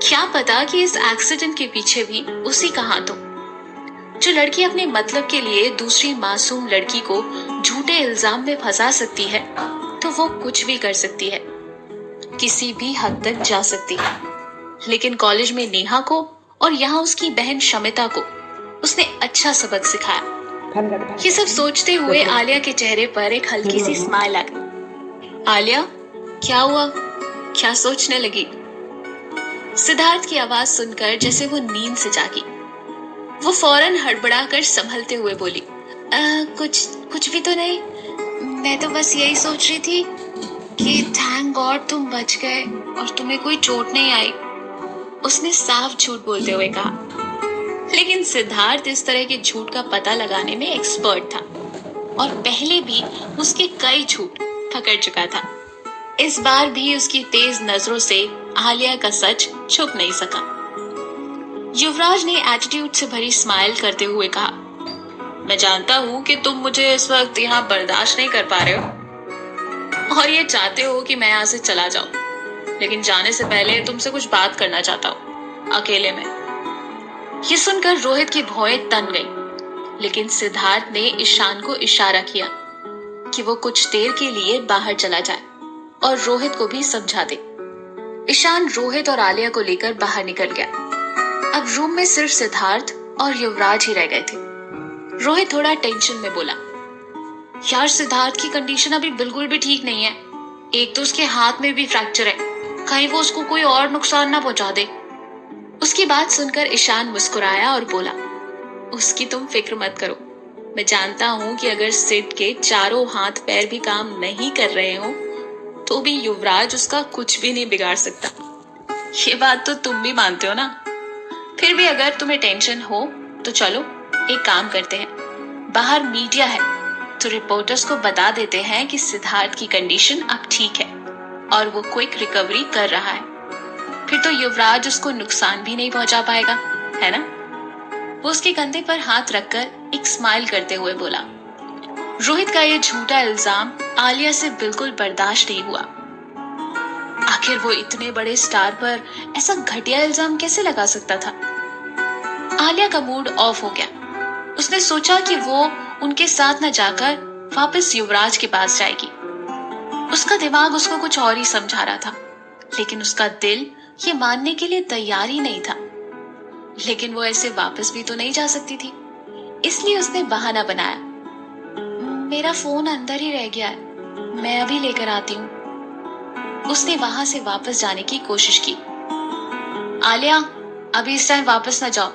क्या पता कि इस एक्सीडेंट के पीछे भी उसी का हाथ हो। जो लड़की अपने मतलब के लिए दूसरी मासूम लड़की को झूठे इल्जाम में फंसा सकती है तो वो कुछ भी कर सकती है, किसी भी हद तक जा सकती है। लेकिन कॉलेज में नेहा को और यहाँ उसकी बहन शमिता को उसने अच्छा सबक सिखाया। ये सब सोचते हुए आलिया के चेहरे पर एक हल्की सी स्माइल आ गई। आलिया, क्या हुआ? क्या सोचने लगी? सिद्धार्थ की आवाज सुनकर जैसे वो नींद से जागी। वो फौरन हड़बड़ाकर संभलते हुए बोली, कुछ भी तो नहीं, मैं तो बस यही सोच रही थी कि थैंक गॉड तुम बच गए और तुम्हें कोई चोट नहीं आई। उसने साफ झूठ बोलते हुए कहा। लेकिन सिद्धार्थ इस तरह के झूठ का पता लगाने में एक्सपर्ट था और पहले भी उसके कई झूठ पकड़ चुका था। इस बार भी उसकी तेज नजरों से आलिया का सच छुप नहीं सका। युवराज ने एटीट्यूड से भरी स्माइल करते हुए कहा, मैं जानता हूँ कि तुम मुझे इस वक्त यहाँ बर्दाश्त नहीं कर पा रहे हो और ये चाहते हो कि मैं यहाँ से चला जाऊं, लेकिन जाने से पहले तुमसे कुछ बात करना चाहता हूँ, अकेले में। ये सुनकर रोहित की भौहें तन गई, लेकिन सिद्धार्थ ने ईशान को इशारा किया कि वो कुछ देर के लिए बाहर चला जाए और रोहित को भी समझा दे। ईशान रोहित और आलिया को लेकर बाहर निकल गया। अब रूम में सिर्फ सिद्धार्थ और युवराज ही रह गए थे। रोहित थोड़ा टेंशन में बोला, यार सिद्धार्थ की कंडीशन अभी बिल्कुल भी ठीक नहीं है। एक तो उसके हाथ में भी फ्रैक्चर है, कहीं वो उसको कोई और नुकसान ना पहुंचा दे। उसकी बात सुनकर ईशान मुस्कुराया और बोला, उसकी तुम फिक्र मत करो। मैं जानता हूं कि अगर सिड के चारों हाथ पैर भी काम नहीं कर रहे हो तो भी युवराज उसका कुछ भी नहीं बिगाड़ सकता। ये बात तो तुम भी मानते हो ना। फिर भी अगर तुम्हें टेंशन हो तो चलो एक काम करते हैं, बाहर मीडिया है तो रिपोर्टर्स को बता देते हैं कि सिद्धार्थ की कंडीशन अब ठीक है और वो क्विक रिकवरी कर रहा है। फिर तो युवराज उसको नुकसान भी नहीं पहुंचा पाएगा, है ना? वो उसके कंधे पर हाथ रखकर एक स्माइल करते हुए बोला। रोहित का ये झूठा इल्जाम आलिया से बिल्कुल बर्दाश्त नहीं हुआ। आखिर वो इतने बड़े स्टार पर ऐसा घटिया इल्जाम कैसे लगा सकता था? आलिया का मूड ऑफ हो गया। उसने सोचा कि वो उनके साथ न जाकर वापस युवराज के पास जाएगी। उसका दिमाग उसको कुछ और ही समझा रहा था, लेकिन उसका दिल ये मानने के लिए तैयार ही नहीं था। लेकिन वो ऐसे वापस भी तो नहीं जा सकती थी, इसलिए उसने बहाना बनाया, मेरा फोन अंदर ही रह गया है, मैं अभी लेकर आती हूँ। उसने वहां से वापस जाने की कोशिश की। आलिया, अभी इस टाइम वापस न जाओ।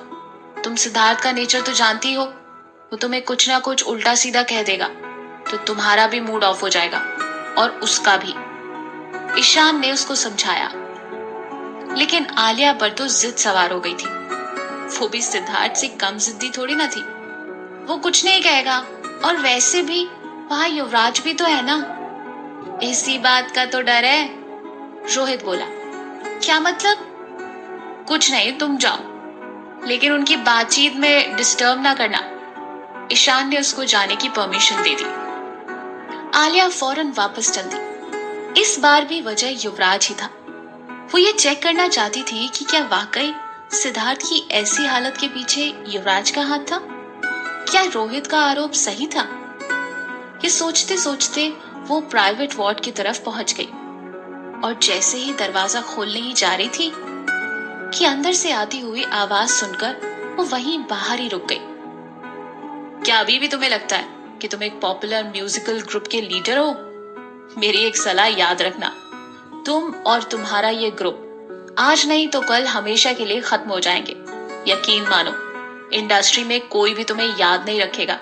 तुम सिद्धार्थ का नेचर तो जानती हो, वो तुम्हें कुछ ना कुछ उल्टा सीधा कह देगा तो तुम्हारा भी मूड ऑफ हो जाएगा और उसका भी। ईशान ने उसको समझाया, लेकिन आलिया पर तो जिद सवार हो गई थी। वो भी सिद्धार्थ से कम जिद्दी थोड़ी ना थी। वो कुछ नहीं कहेगा और वैसे भी वहां युवराज भी तो है ना। इसी बात का तो डर है, रोहित बोला। क्या मतलब? कुछ नहीं, तुम जाओ, लेकिन उनकी बातचीत में डिस्टर्ब ना करना। ईशान ने उसको जाने की परमिशन दे दी। आलिया फौरन वापस चल दी। इस बार भी वजह युवराज ही था। वो ये चेक करना चाहती थी कि क्या वाकई सिद्धार्थ की ऐसी हालत के पीछे युवराज का हाथ था। क्या रोहित का आरोप सही था? ये सोचते सोचते वो प्राइवेट वार्ड की तरफ पहुंच गई और जैसे ही दरवाजा खोलने ही जा रही थी कि अंदर से आती हुई आवाज सुनकर वो वहीं बाहर ही रुक गई। क्या अभी भी तुम्हें लगता है कि तुम एक पॉपुलर म्यूजिकल ग्रुप के लीडर हो? मेरी एक सलाह याद रखना, तुम और तुम्हारा ये ग्रुप आज नहीं तो कल हमेशा के लिए खत्म हो जाएंगे। यकीन मानो, इंडस्ट्री में कोई भी तुम्हें याद नहीं रखेगा।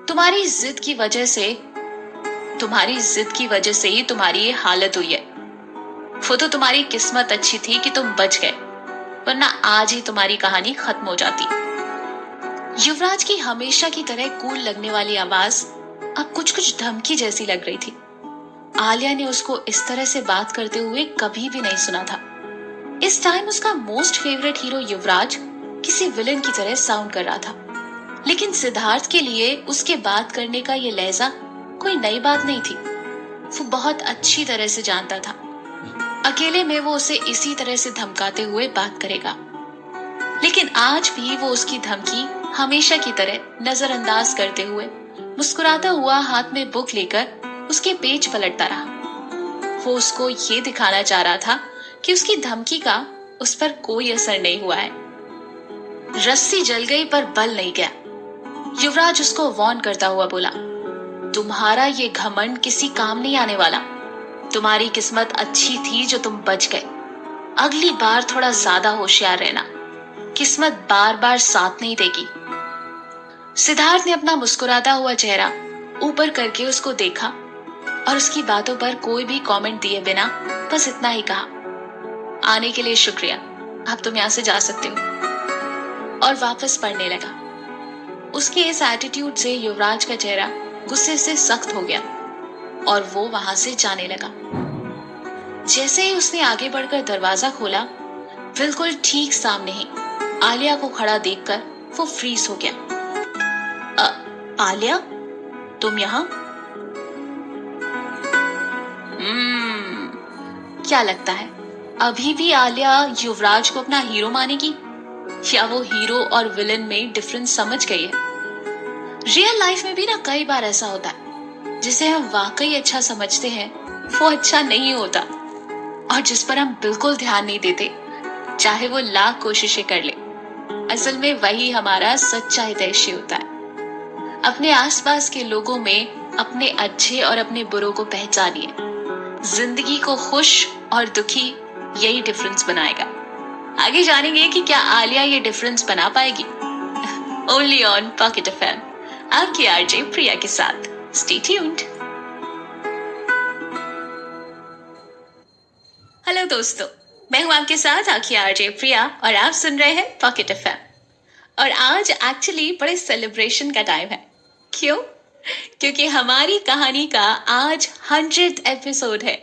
तुम्हारी जिद की वजह से ही तुम्हारी ये हालत हुई है। वो तो तुम्हारी किस्मत अच्छी थी कि तुम बच गए, वरना आज ही तुम्हारी कहानी खत्म हो जाती। युवराज की हमेशा की तरह कूल लगने वाली आवाज अब कुछ धमकी जैसी लग रही थी। आलिया ने उसको इस तरह से बात करते हुए कभी भी नहीं सुना था। इस टाइम उसका मोस्ट फेवरेट हीरो युवराज किसी विलेन की तरह साउंड कर रहा था, लेकिन सिद्धार्थ के लिए उसके बात करने का ये लहजा कोई नई बात नहीं थी। वो बहुत अच्छी तरह से जानता था अकेले में वो उसे इसी तरह से धमकाते हुए बात करेगा, लेकिन आज भी वो उसकी धमकी हमेशा की तरह नजरअंदाज करते हुए मुस्कुराता हुआ हाथ में बुक लेकर उसके पेज पलटता रहा। वो उसको ये दिखाना चाह रहा था कि उसकी धमकी का उस पर कोई असर नहीं हुआ है। रस्सी जल गई पर बल नहीं गया। युवराज उसको वार्न करता हुआ बोला, तुम्हारा ये घमंड किसी काम नहीं आने वाला। तुम्हारी किस्मत अच्छी थी जो तुम बच गए। अगली बार थोड़ा ज्यादा होशियार रहना, किस्मत बार बार साथ नहीं देगी। सिद्धार्थ ने अपना मुस्कुराता हुआ चेहरा ऊपर करके उसको देखा और उसकी बातों पर कोई भी कमेंट दिए बिना बस इतना ही कहा, आने के लिए शुक्रिया, अब तुम यहाँ से जा सकते हो, और वापस पढ़ने लगा। उसके इस एटीट्यूड से युवराज का चेहरा गुस्से से सख्त हो गया और वो वहां से जाने लगा। जैसे ही उसने आगे बढ़कर दरवाजा खोला, बिल्कुल ठीक सामने ही आलिया को खड़ा देखकर वो फ्रीज हो गया। आलिया, तुम यहाँ? क्या लगता है अभी भी आलिया युवराज को अपना हीरो मानेगी, या वो हीरो और विलन में डिफरेंस समझ गई है? रियल लाइफ में भी ना कई बार ऐसा होता है, जिसे हम वाकई अच्छा समझते हैं वो अच्छा नहीं होता, और जिस पर हम बिल्कुल ध्यान नहीं देते चाहे वो लाख कोशिशें कर ले। असल में वही हमारा सच्चा हितैषी होता है। अपने आसपास के लोगों में अपने अच्छे और अपने बुरों को पहचानिए। जिंदगी को खुश और दुखी यही डिफरेंस बनाएगा। आगे जानेंगे कि क्या आलिया ये डिफरेंस बना पाएगी। ओनली ऑन पॉकेट एफएम, आपकी आरजे प्रिया के साथ। Stay tuned. हेलो दोस्तों, मैं हूं आपके साथ आपकी आरजे प्रिया और आप सुन रहे हैं पॉकेट एफएम। और आज एक्चुअली बड़े सेलिब्रेशन का टाइम है। क्यों? क्योंकि हमारी कहानी का आज 100th एपिसोड है।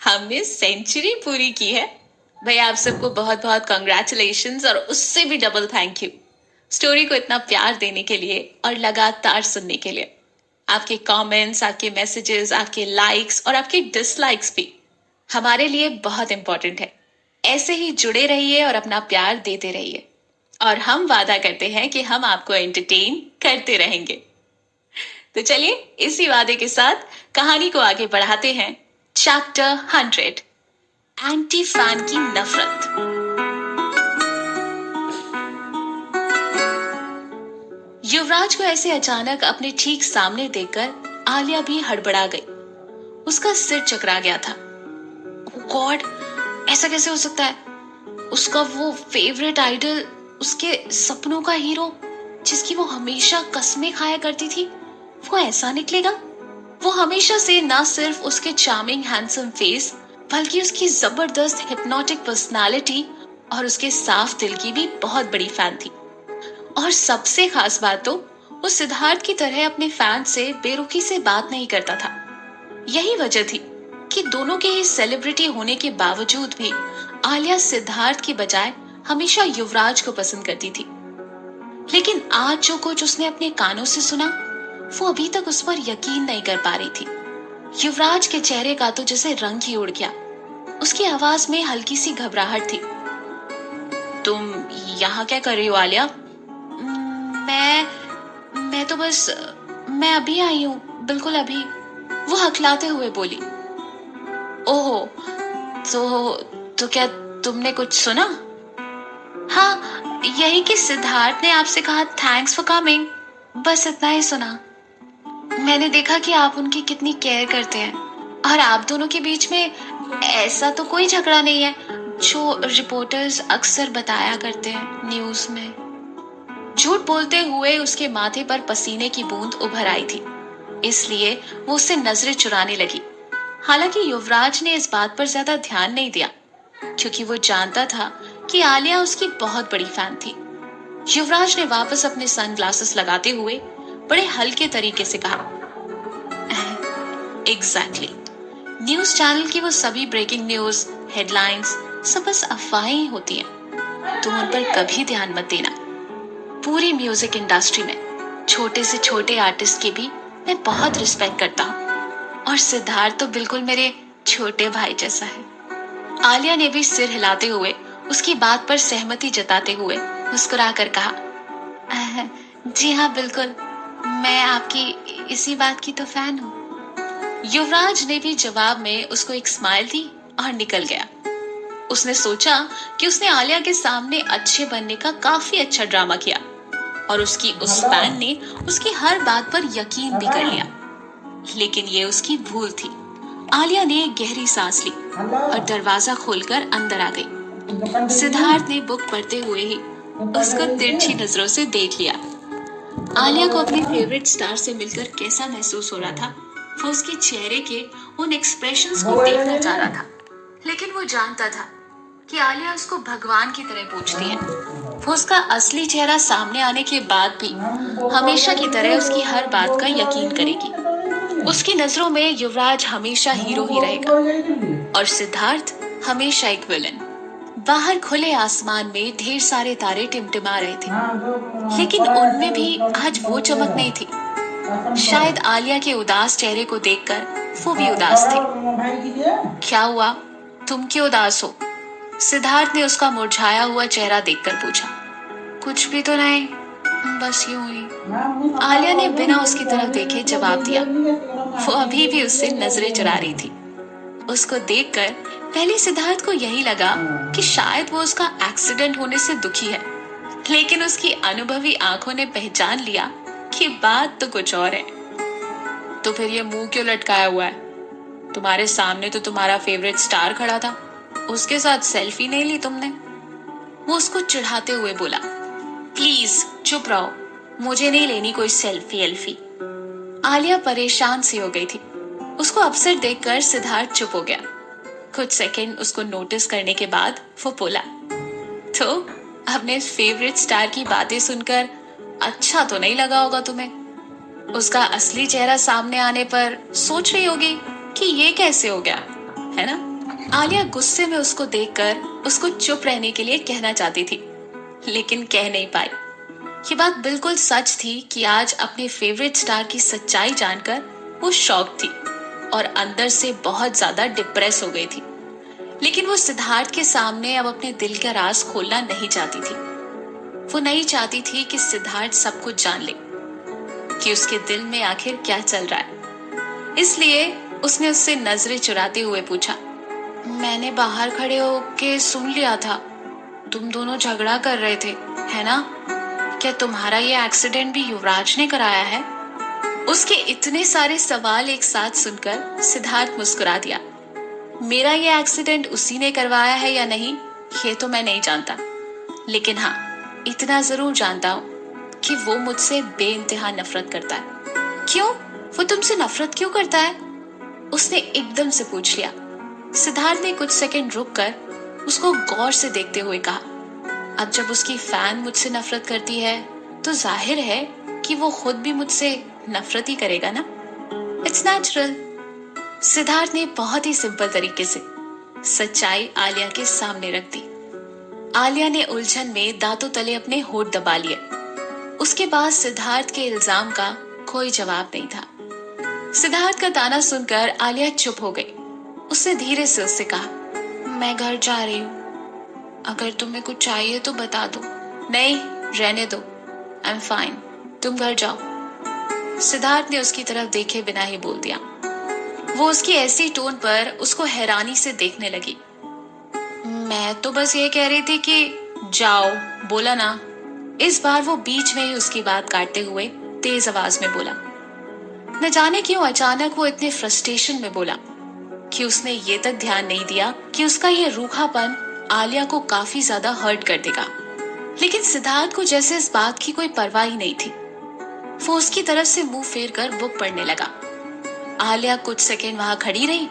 हमने सेंचुरी पूरी की है। भाई आप सबको बहुत बहुत कंग्रेचुलेशंस और उससे भी डबल थैंक यू, स्टोरी को इतना प्यार देने के लिए और लगातार सुनने के लिए। आपके कमेंट्स, आपके मैसेजेस, आपके लाइक्स और आपके डिसलाइक्स भी हमारे लिए बहुत इंपॉर्टेंट है। ऐसे ही जुड़े रहिए और अपना प्यार देते रहिए, और हम वादा करते हैं कि हम आपको एंटरटेन करते रहेंगे। तो चलिए इसी वादे के साथ कहानी को आगे बढ़ाते हैं। चैप्टर 100, एंटी फैन की नफरत। युवराज को ऐसे अचानक अपने ठीक सामने देखकर आलिया भी हड़बड़ा गई। उसका सिर चकरा गया था। गॉड, ऐसा कैसे हो सकता है? उसका वो फेवरेट आइडल, उसके सपनों का हीरो, जिसकी वो हमेशा कसमें खाया करती थी, वो ऐसा निकलेगा? वो हमेशा से ना सिर्फ उसके चार्मिंग हैंडसम फेस, बल्कि उसकी जबरदस्त हिप्नोटिक पर्सनालिटी और उसके साफ दिल की भी बहुत बड़ी फैन थी। और सबसे खास बात तो वो सिद्धार्थ की तरह अपने फैन से बेरुखी से बात नहीं करता था। यही वजह थी कि दोनों के ही सेलिब्रिटी होने के बावजूद भी आलिया सिद्धार्थ की बजाय हमेशा युवराज को पसंद करती थी। लेकिन आज जो कुछ उसने अपने कानों से सुना, वो अभी तक उस पर यकीन नहीं कर पा रही थी। युवराज के चेहरे का तो जैसे रंग ही उड़ गया। उसकी आवाज में हल्की सी घबराहट थी। तुम यहाँ क्या कर रही हो आलिया? मैं तो बस, मैं अभी आई हूँ, बिल्कुल अभी, वो हकलाते हुए बोली। ओहो, तो क्या तुमने कुछ सुना? हाँ, यही कि सिद्धार्थ ने आपसे कहा थैंक्स फॉर कमिंग, बस इतना ही सुना। मैंने देखा कि आप उनकी कितनी केयर करते हैं, और आप दोनों के बीच में ऐसा तो कोई झगड़ा नहीं है जो रिपोर्टर्स अक्सर बताया करते हैं न्यूज में। झूठ बोलते हुए उसके माथे पर पसीने की बूंद उभर आई थी, इसलिए वो उससे नजरें चुराने लगी। हालांकि युवराज ने इस बात पर ज्यादा ध्यान नहीं दिया, क्योंकि वो जानता था कि आलिया उसकी बहुत बड़ी फैन थी। युवराज ने वापस अपने सनग्लासेस लगाते हुए बड़े हल्के तरीके से कहा, एग्जैक्टली, न्यूज चैनल की वो सभी ब्रेकिंग न्यूज, हेडलाइंस सब बस अफवाहें ही होती हैं। तुम उन पर कभी ध्यान मत देना। पूरी म्यूजिक इंडस्ट्री में छोटे से छोटे आर्टिस्ट की भी मैं बहुत रिस्पेक्ट करता हूँ, और सिद्धार्थ तो बिल्कुल मेरे छोटे भाई जैसा है। आलिया ने भी सिर हिलाते हुए उसकी बात पर सहमति जताते हुए मुस्कुराकर कहा, जी हाँ बिल्कुल, मैं आपकी इसी बात की तो फैन हूँ। युवराज ने भी जवाब में उसको एक स्माइल दी और निकल गया। उसने सोचा कि उसने आलिया के सामने अच्छे बनने का काफी अच्छा ड्रामा किया, और उसकी उस फैन ने उसकी हर बात पर यकीन भी कर लिया। लेकिन ये उसकी भूल थी। आलिया ने एक गहरी सांस ली और दरवाजा खोलकर अंदर आ गई। सिद्धार्थ ने बुक पढ़ते हुए ही उसको तिरछी नजरों से देख लिया। आलिया को अपने फेवरेट स्टार से मिलकर कैसा महसूस हो रहा था, वो उसके चेहरे के उन एक्सप्रेशंस को देखना चाह रहा था। लेकिन वो जानता था कि आलिया उसको भगवान की तरह पूछती है। वो उसका असली चेहरा सामने आने के बाद भी हमेशा की तरह उसकी हर बात का यकीन करेगी। उसकी नजरों में युवराज हमेशा हीरो ही रहेगा, और सिद्धार्थ हमेशा एक विलन। बाहर खुले आसमान में ढेर सारे तारे टिमटिमा रहे थे, लेकिन उनमें भी आज वो चमक नहीं थी। शायद आलिया के उदास चेहरे को देखकर वो भी उदास थे। क्या हुआ? तुम क्यों उदास हो? सिद्धार्थ ने उसका मुरझाया हुआ चेहरा देखकर पूछा। कुछ भी तो नहीं, बस यूं ही, आलिया ने बिना उसकी तरफ देखे जवाब दिया। वो अभी भी उससे नजरें चुरा रही थी। उसको देखकर पहले सिद्धार्थ को यही लगा कि शायद वो उसका एक्सीडेंट होने से दुखी है, लेकिन उसकी अनुभवी आंखों ने पहचान लिया कि बात तो कुछ और है। तो फिर ये मुंह क्यों लटकाया हुआ है? तुम्हारे सामने तो तुम्हारा फेवरेट स्टार खड़ा था, उसके साथ सेल्फी नहीं ली तुमने? वो उसको चिढ़ाते हुए बोला। प्लीज चुप रहो, मुझे नहीं लेनी कोई सेल्फी एल्फी। आलिया परेशान सी हो गई थी। उसको अपसेट देखकर सिद्धार्थ चुप हो गया। कुछ सेकंड उसको नोटिस करने के बाद वो बोला, तो अपने फेवरेट स्टार की बातें सुनकर अच्छा तो नहीं लगा होगा तुम्हें? उसका असली चेहरा सामने आने पर सोच रही होगी कि ये कैसे हो गया, है ना? आलिया गुस्से में उसको देखकर उसको चुप रहने के लिए कहना चाहती थी, लेकिन कह नहीं पाई। ये बात बिल्कुल सच थी कि आज अपने फेवरेट स्टार की सच्चाई जानकर वो शॉक थी और अंदर से बहुत ज्यादा डिप्रेस हो गई थी। लेकिन वो सिद्धार्थ के सामने अब अपने दिल का राज खोलना नहीं चाहती थी। वो नहीं चाहती थी कि सिद्धार्थ सब कुछ जान ले कि उसके दिल में आखिर क्या चल रहा है। इसलिए उसने उससे नजरें चुराते हुए पूछा, मैंने बाहर खड़े होके सुन लिया था, तुम दोनों झगड़ा कर रहे थे, है ना? क्या तुम्हारा ये एक्सीडेंट भी युवराज ने कराया है? उसके इतने सारे सवाल एक साथ सुनकर सिद्धार्थ मुस्कुरा दिया। मेरा ये एक्सीडेंट उसी ने करवाया है या नहीं, ये तो मैं नहीं जानता, लेकिन हाँ, इतना जरूर जानता हूँ कि वो मुझसे बेइंतहा नफरत करता है। क्यों? वो तुमसे नफरत क्यों करता है? उसने एकदम से पूछ लिया। सिद्धार्थ ने कुछ सेकंड रुककर उसको गौर से देखते हुए कहा, अब जब उसकी फैन मुझसे नफरत करती है तो जाहिर है कि वो खुद भी मुझसे नफरत ही करेगा ना। It's natural. सिद्धार्थ ने बहुत ही सिंपल तरीके से सच्चाई आलिया के सामने रख दी। आलिया ने उलझन में दांतों तले अपने होठ दबा लिए। उसके बाद सिद्धार्थ के इल्जाम का कोई जवाब नहीं था। सिद्धार्थ का ताना सुनकर आलिया चुप हो गई। उसने धीरे से उससे कहा, मैं घर जा रही हूँ, अगर तुम्हें कुछ चाहिए तो बता दो। नहीं, रहने दो, आई एम फाइन, तुम घर जाओ। सिद्धार्थ ने उसकी तरफ देखे बिना ही बोल दिया। वो उसकी ऐसी टोन पर उसको हैरानी से देखने लगी। मैं तो बस ये कह रही थी कि जाओ, बोला ना। इस बार वो बीच में ही उसकी बात काटते हुए तेज आवाज में बोला। न जाने क्यों अचानक वो इतने फ्रस्ट्रेशन में बोला कि उसने ये तक ध्यान नहीं दिया कि उसका ये रूखापन आलिया को काफी ज्यादा हर्ट कर देगा। लेकिन सिद्धार्थ को जैसे इस बात की कोई परवाह ही नहीं थी। वो उसकी तरफ से मुंह फेर कर बुक पढ़ने लगा। आलिया कुछ सेकंड वहां खड़ी रही,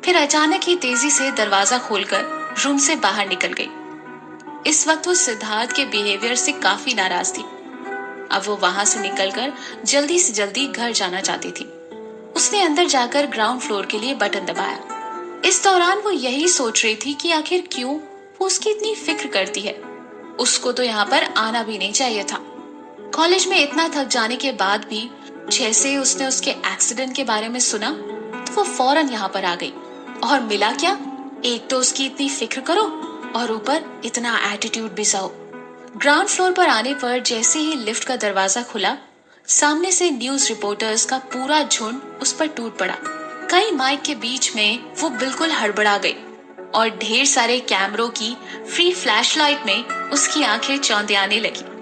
फिर अचानक ही तेजी से दरवाजा खोलकर रूम से बाहर निकल गई। इस वक्त वो सिद्धार्थ के बिहेवियर से काफी नाराज थी। अब वो वहां से निकलकर जल्दी से जल्दी घर जाना चाहती थी। उसने अंदर जाकर ग्राउंड फ्लोर के लिए बटन दबाया। इस दौरान वो यही सोच रही थी कि आखिर क्यों वो उसकी इतनी फिक्र करती है। उसको तो यहाँ पर आना भी नहीं चाहिए था। कॉलेज में इतना थक जाने के बाद भी जैसे ही उसने उसके एक्सीडेंट के बारे में सुना तो वो फौरन यहाँ पर आ गई। और मिला क्या? एक तो उसकी इतनी फिक्र करो और ऊपर इतना एटीट्यूड भी सहो। ग्राउंड फ्लोर पर आने पर जैसे ही लिफ्ट का दरवाजा खुला, सामने से न्यूज रिपोर्टर्स का पूरा झुंड उस पर टूट पड़ा। कई माइक के बीच में वो बिल्कुल हड़बड़ा गई और ढेर सारे कैमरों की फ्री फ्लैशलाइट में उसकी आंखें चौंधियाने लगी।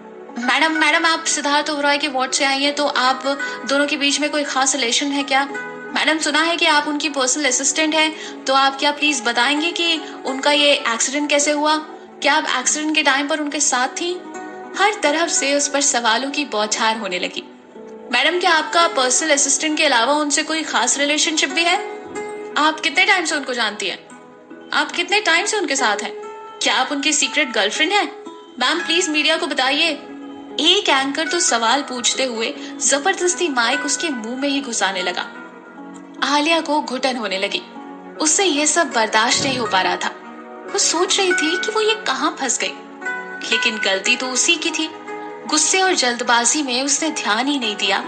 मैडम मैडम, आप सिद्धार्थ ओबरॉय के वार्ड से आई हैं, तो आप दोनों के बीच में कोई खास रिलेशन है क्या? मैडम, सुना है कि आप उनकी पर्सनल असिस्टेंट हैं, तो आप क्या प्लीज बताएंगे कि उनका ये एक्सीडेंट कैसे हुआ? क्या आप एक्सीडेंट के टाइम पर उनके साथ थी? हर तरफ से उस पर सवालों की बौछार होने लगी। मैडम, क्या आपका पर्सनल असिस्टेंट के अलावा उनसे कोई खास रिलेशनशिप भी है? आप कितने टाइम से उनको जानती हैं? आप कितने टाइम से उनके साथ हैं? क्या आप उनकी सीक्रेट गर्लफ्रेंड हैं? मैम प्लीज मीडिया को बताइए। एक एंकर तो सवाल पूछते हुए जबरदस्ती माइक उसके मुंह में ही घुसाने लगा। आलिया को घुटन होने लगी। उससे यह सब बर्दाश्त नहीं हो पा रहा था। वो सोच रही थी कि वो ये कहाँ फंस गई, लेकिन गलती तो उसी की थी। गुस्से और जल्दबाजी में उसने ध्यान ही नहीं दिया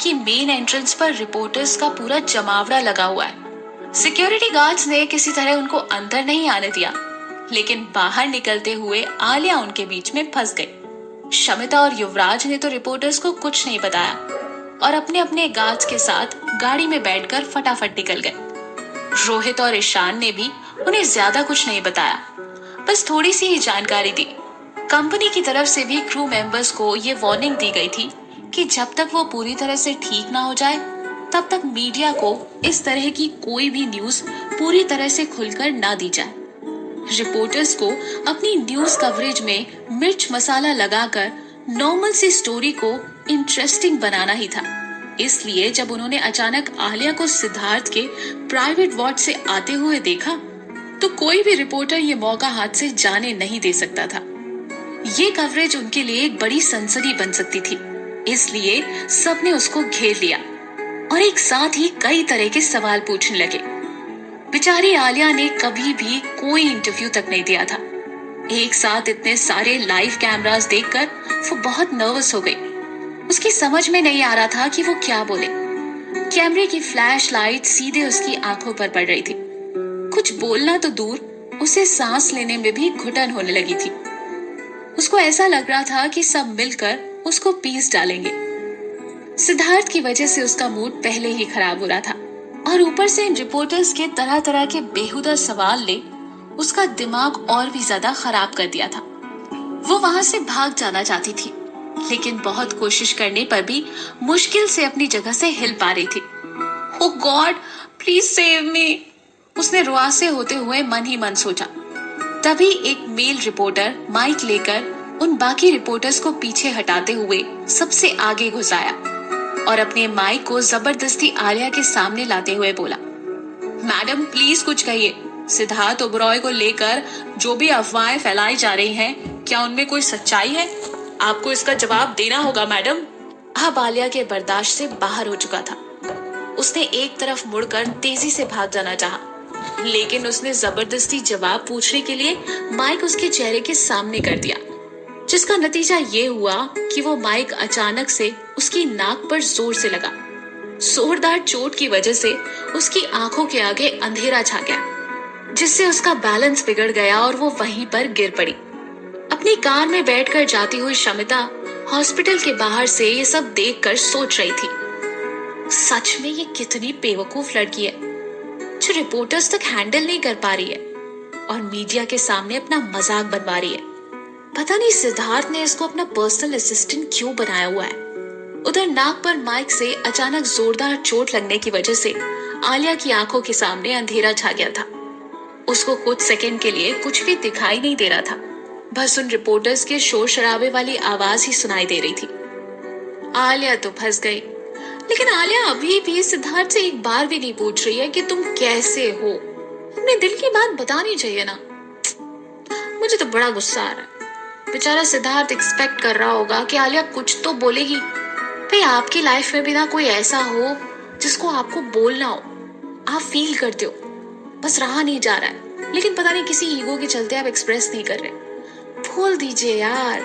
कि मेन एंट्रेंस पर रिपोर्टर्स का पूरा जमावड़ा लगा हुआ है। सिक्योरिटी गार्ड्स ने किसी तरह उनको अंदर नहीं आने दिया, लेकिन बाहर निकलते हुए आलिया उनके बीच में फंस गई। शमिता और युवराज ने तो रिपोर्टर्स को कुछ नहीं बताया और अपने अपने गार्ड्स के साथ गाड़ी में बैठकर फटाफट निकल गए। रोहित और ईशान ने भी उन्हें ज्यादा कुछ नहीं बताया, बस थोड़ी सी ही जानकारी दी। कंपनी की तरफ से भी क्रू मेंबर्स को ये वार्निंग दी गई थी कि जब तक वो पूरी तरह से ठीक ना हो जाए तब तक मीडिया को इस तरह की कोई भी न्यूज पूरी तरह से खुलकर ना दी जाए। रिपोर्टर्स को अपनी न्यूज कवरेज में मिर्च मसाला लगाकर नॉर्मल सी स्टोरी को इंटरेस्टिंग बनाना ही था। इसलिए जब उन्होंने अचानक आलिया को सिद्धार्थ के प्राइवेट वार्ड से आते हुए देखा तो कोई भी रिपोर्टर ये मौका हाथ से जाने नहीं दे सकता था। ये कवरेज उनके लिए एक बड़ी सनसनी बन सकती थी, इसलिए सबने उसको घेर लिया और एक साथ ही कई तरह के सवाल पूछने लगे। बेचारी आलिया ने कभी भी कोई इंटरव्यू तक नहीं दिया था। एक साथ इतने सारे लाइव कैमरास देखकर वो बहुत नर्वस हो गई। उसकी समझ में नहीं आ रहा था कि वो क्या बोले। कैमरे की फ्लैश लाइट सीधे उसकी आंखों पर पड़ रही थी। कुछ बोलना तो दूर, उसे सांस लेने में भी घुटन होने लगी थी। उसको ऐसा लग रहा था कि सब मिलकर उसको पीस डालेंगे। सिद्धार्थ की वजह से उसका मूड पहले ही खराब हो रहा था और ऊपर से इन रिपोर्टर्स के तरह तरह के बेहुदा सवाल ने उसका दिमाग और भी ज्यादा खराब कर दिया था। वो वहां से भाग जाना चाहती थी, लेकिन बहुत कोशिश करने पर भी मुश्किल से अपनी जगह से हिल पा रही थी। ओह गॉड, प्लीज सेव मी, उसने रुआसे होते हुए मन ही मन सोचा। तभी एक मेल रिपोर्टर माइक लेकर उन बाकी रिपोर्टर्स को पीछे हटाते हुए सबसे आगे घुस आया और अपने माइक को जबरदस्ती आलिया के सामने लाते हुए बोला, मैडम प्लीज कुछ कहिए। सिद्धार्थ ओबरॉय को लेकर जो भी अफवाहें फैलाई जा रही हैं, क्या उनमें कोई सच्चाई है? आपको इसका जवाब देना होगा मैडम। अब आलिया के बर्दाश्त से बाहर हो चुका था। उसने एक तरफ मुड़कर तेजी से भाग जाना चाहा, लेकिन उसने जबरदस्ती जवाब पूछने के लिए माइक उसके चेहरे के सामने कर दिया, जिसका नतीजा ये हुआ कि वो माइक अचानक से उसकी नाक पर जोर से लगा। जोरदार चोट की वजह से उसकी आंखों के आगे अंधेरा छा गया, जिससे उसका बैलेंस बिगड़ गया और वो वहीं पर गिर पड़ी। अपनी कार में बैठकर जाती हुई शमिता हॉस्पिटल के बाहर से ये सब देखकर सोच रही थी, सच में ये कितनी बेवकूफ लड़की है जो रिपोर्टर्स तक हैंडल नहीं कर पा रही है और मीडिया के सामने अपना मजाक बनवा रही है। पता नहीं सिद्धार्थ ने इसको अपना पर्सनल असिस्टेंट क्यों बनाया हुआ है। उधर नाक पर माइक से अचानक जोरदार चोट लगने की वजह से आलिया की आंखों के सामने अंधेरा छा गया था। उसको कुछ सेकंड के लिए कुछ भी दिखाई नहीं दे रहा था, बस उन रिपोर्टर्स के शोर शराबे वाली आवाज ही सुनाई दे रही थी। आलिया तो फंस गई, लेकिन आलिया अभी भी सिद्धार्थ से एक बार भी नहीं पूछ रही है कि तुम कैसे हो। अपने दिल की बात बतानी चाहिए ना। मुझे तो बड़ा गुस्सा आ रहा है। बेचारा सिद्धार्थ एक्सपेक्ट कर रहा होगा कि आलिया कुछ तो बोलेगी। भाई आपकी लाइफ में भी ना कोई ऐसा हो जिसको आपको बोलना हो, आप फील करते हो, बस रहा नहीं जा रहा है, लेकिन पता नहीं किसी ईगो के चलते आप एक्सप्रेस नहीं कर रहे। बोल दीजिए यार,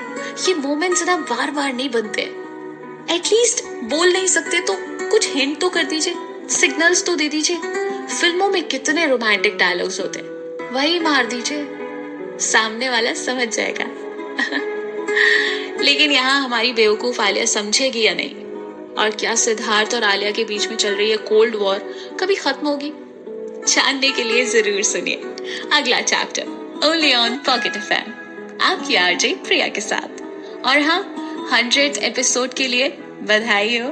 ये मोमेंट्स ना बार बार नहीं बनते। एटलीस्ट बोल नहीं सकते तो कुछ हिंट तो कर दीजिए, सिग्नल्स तो दे दीजिए। फिल्मों में कितने रोमांटिक डायलॉग्स होते हैं, वही मार दीजिए, सामने वाला समझ जाएगा। लेकिन यहाँ हमारी बेवकूफ आलिया समझेगी या नहीं? और क्या सिद्धार्थ और आलिया के बीच में चल रही है कोल्ड वॉर कभी खत्म होगी? जानने के लिए जरूर सुनिए अगला chapter only on pocket FM, आपकी आरजे प्रिया के साथ। और हाँ, 100th एपिसोड के लिए बधाई हो।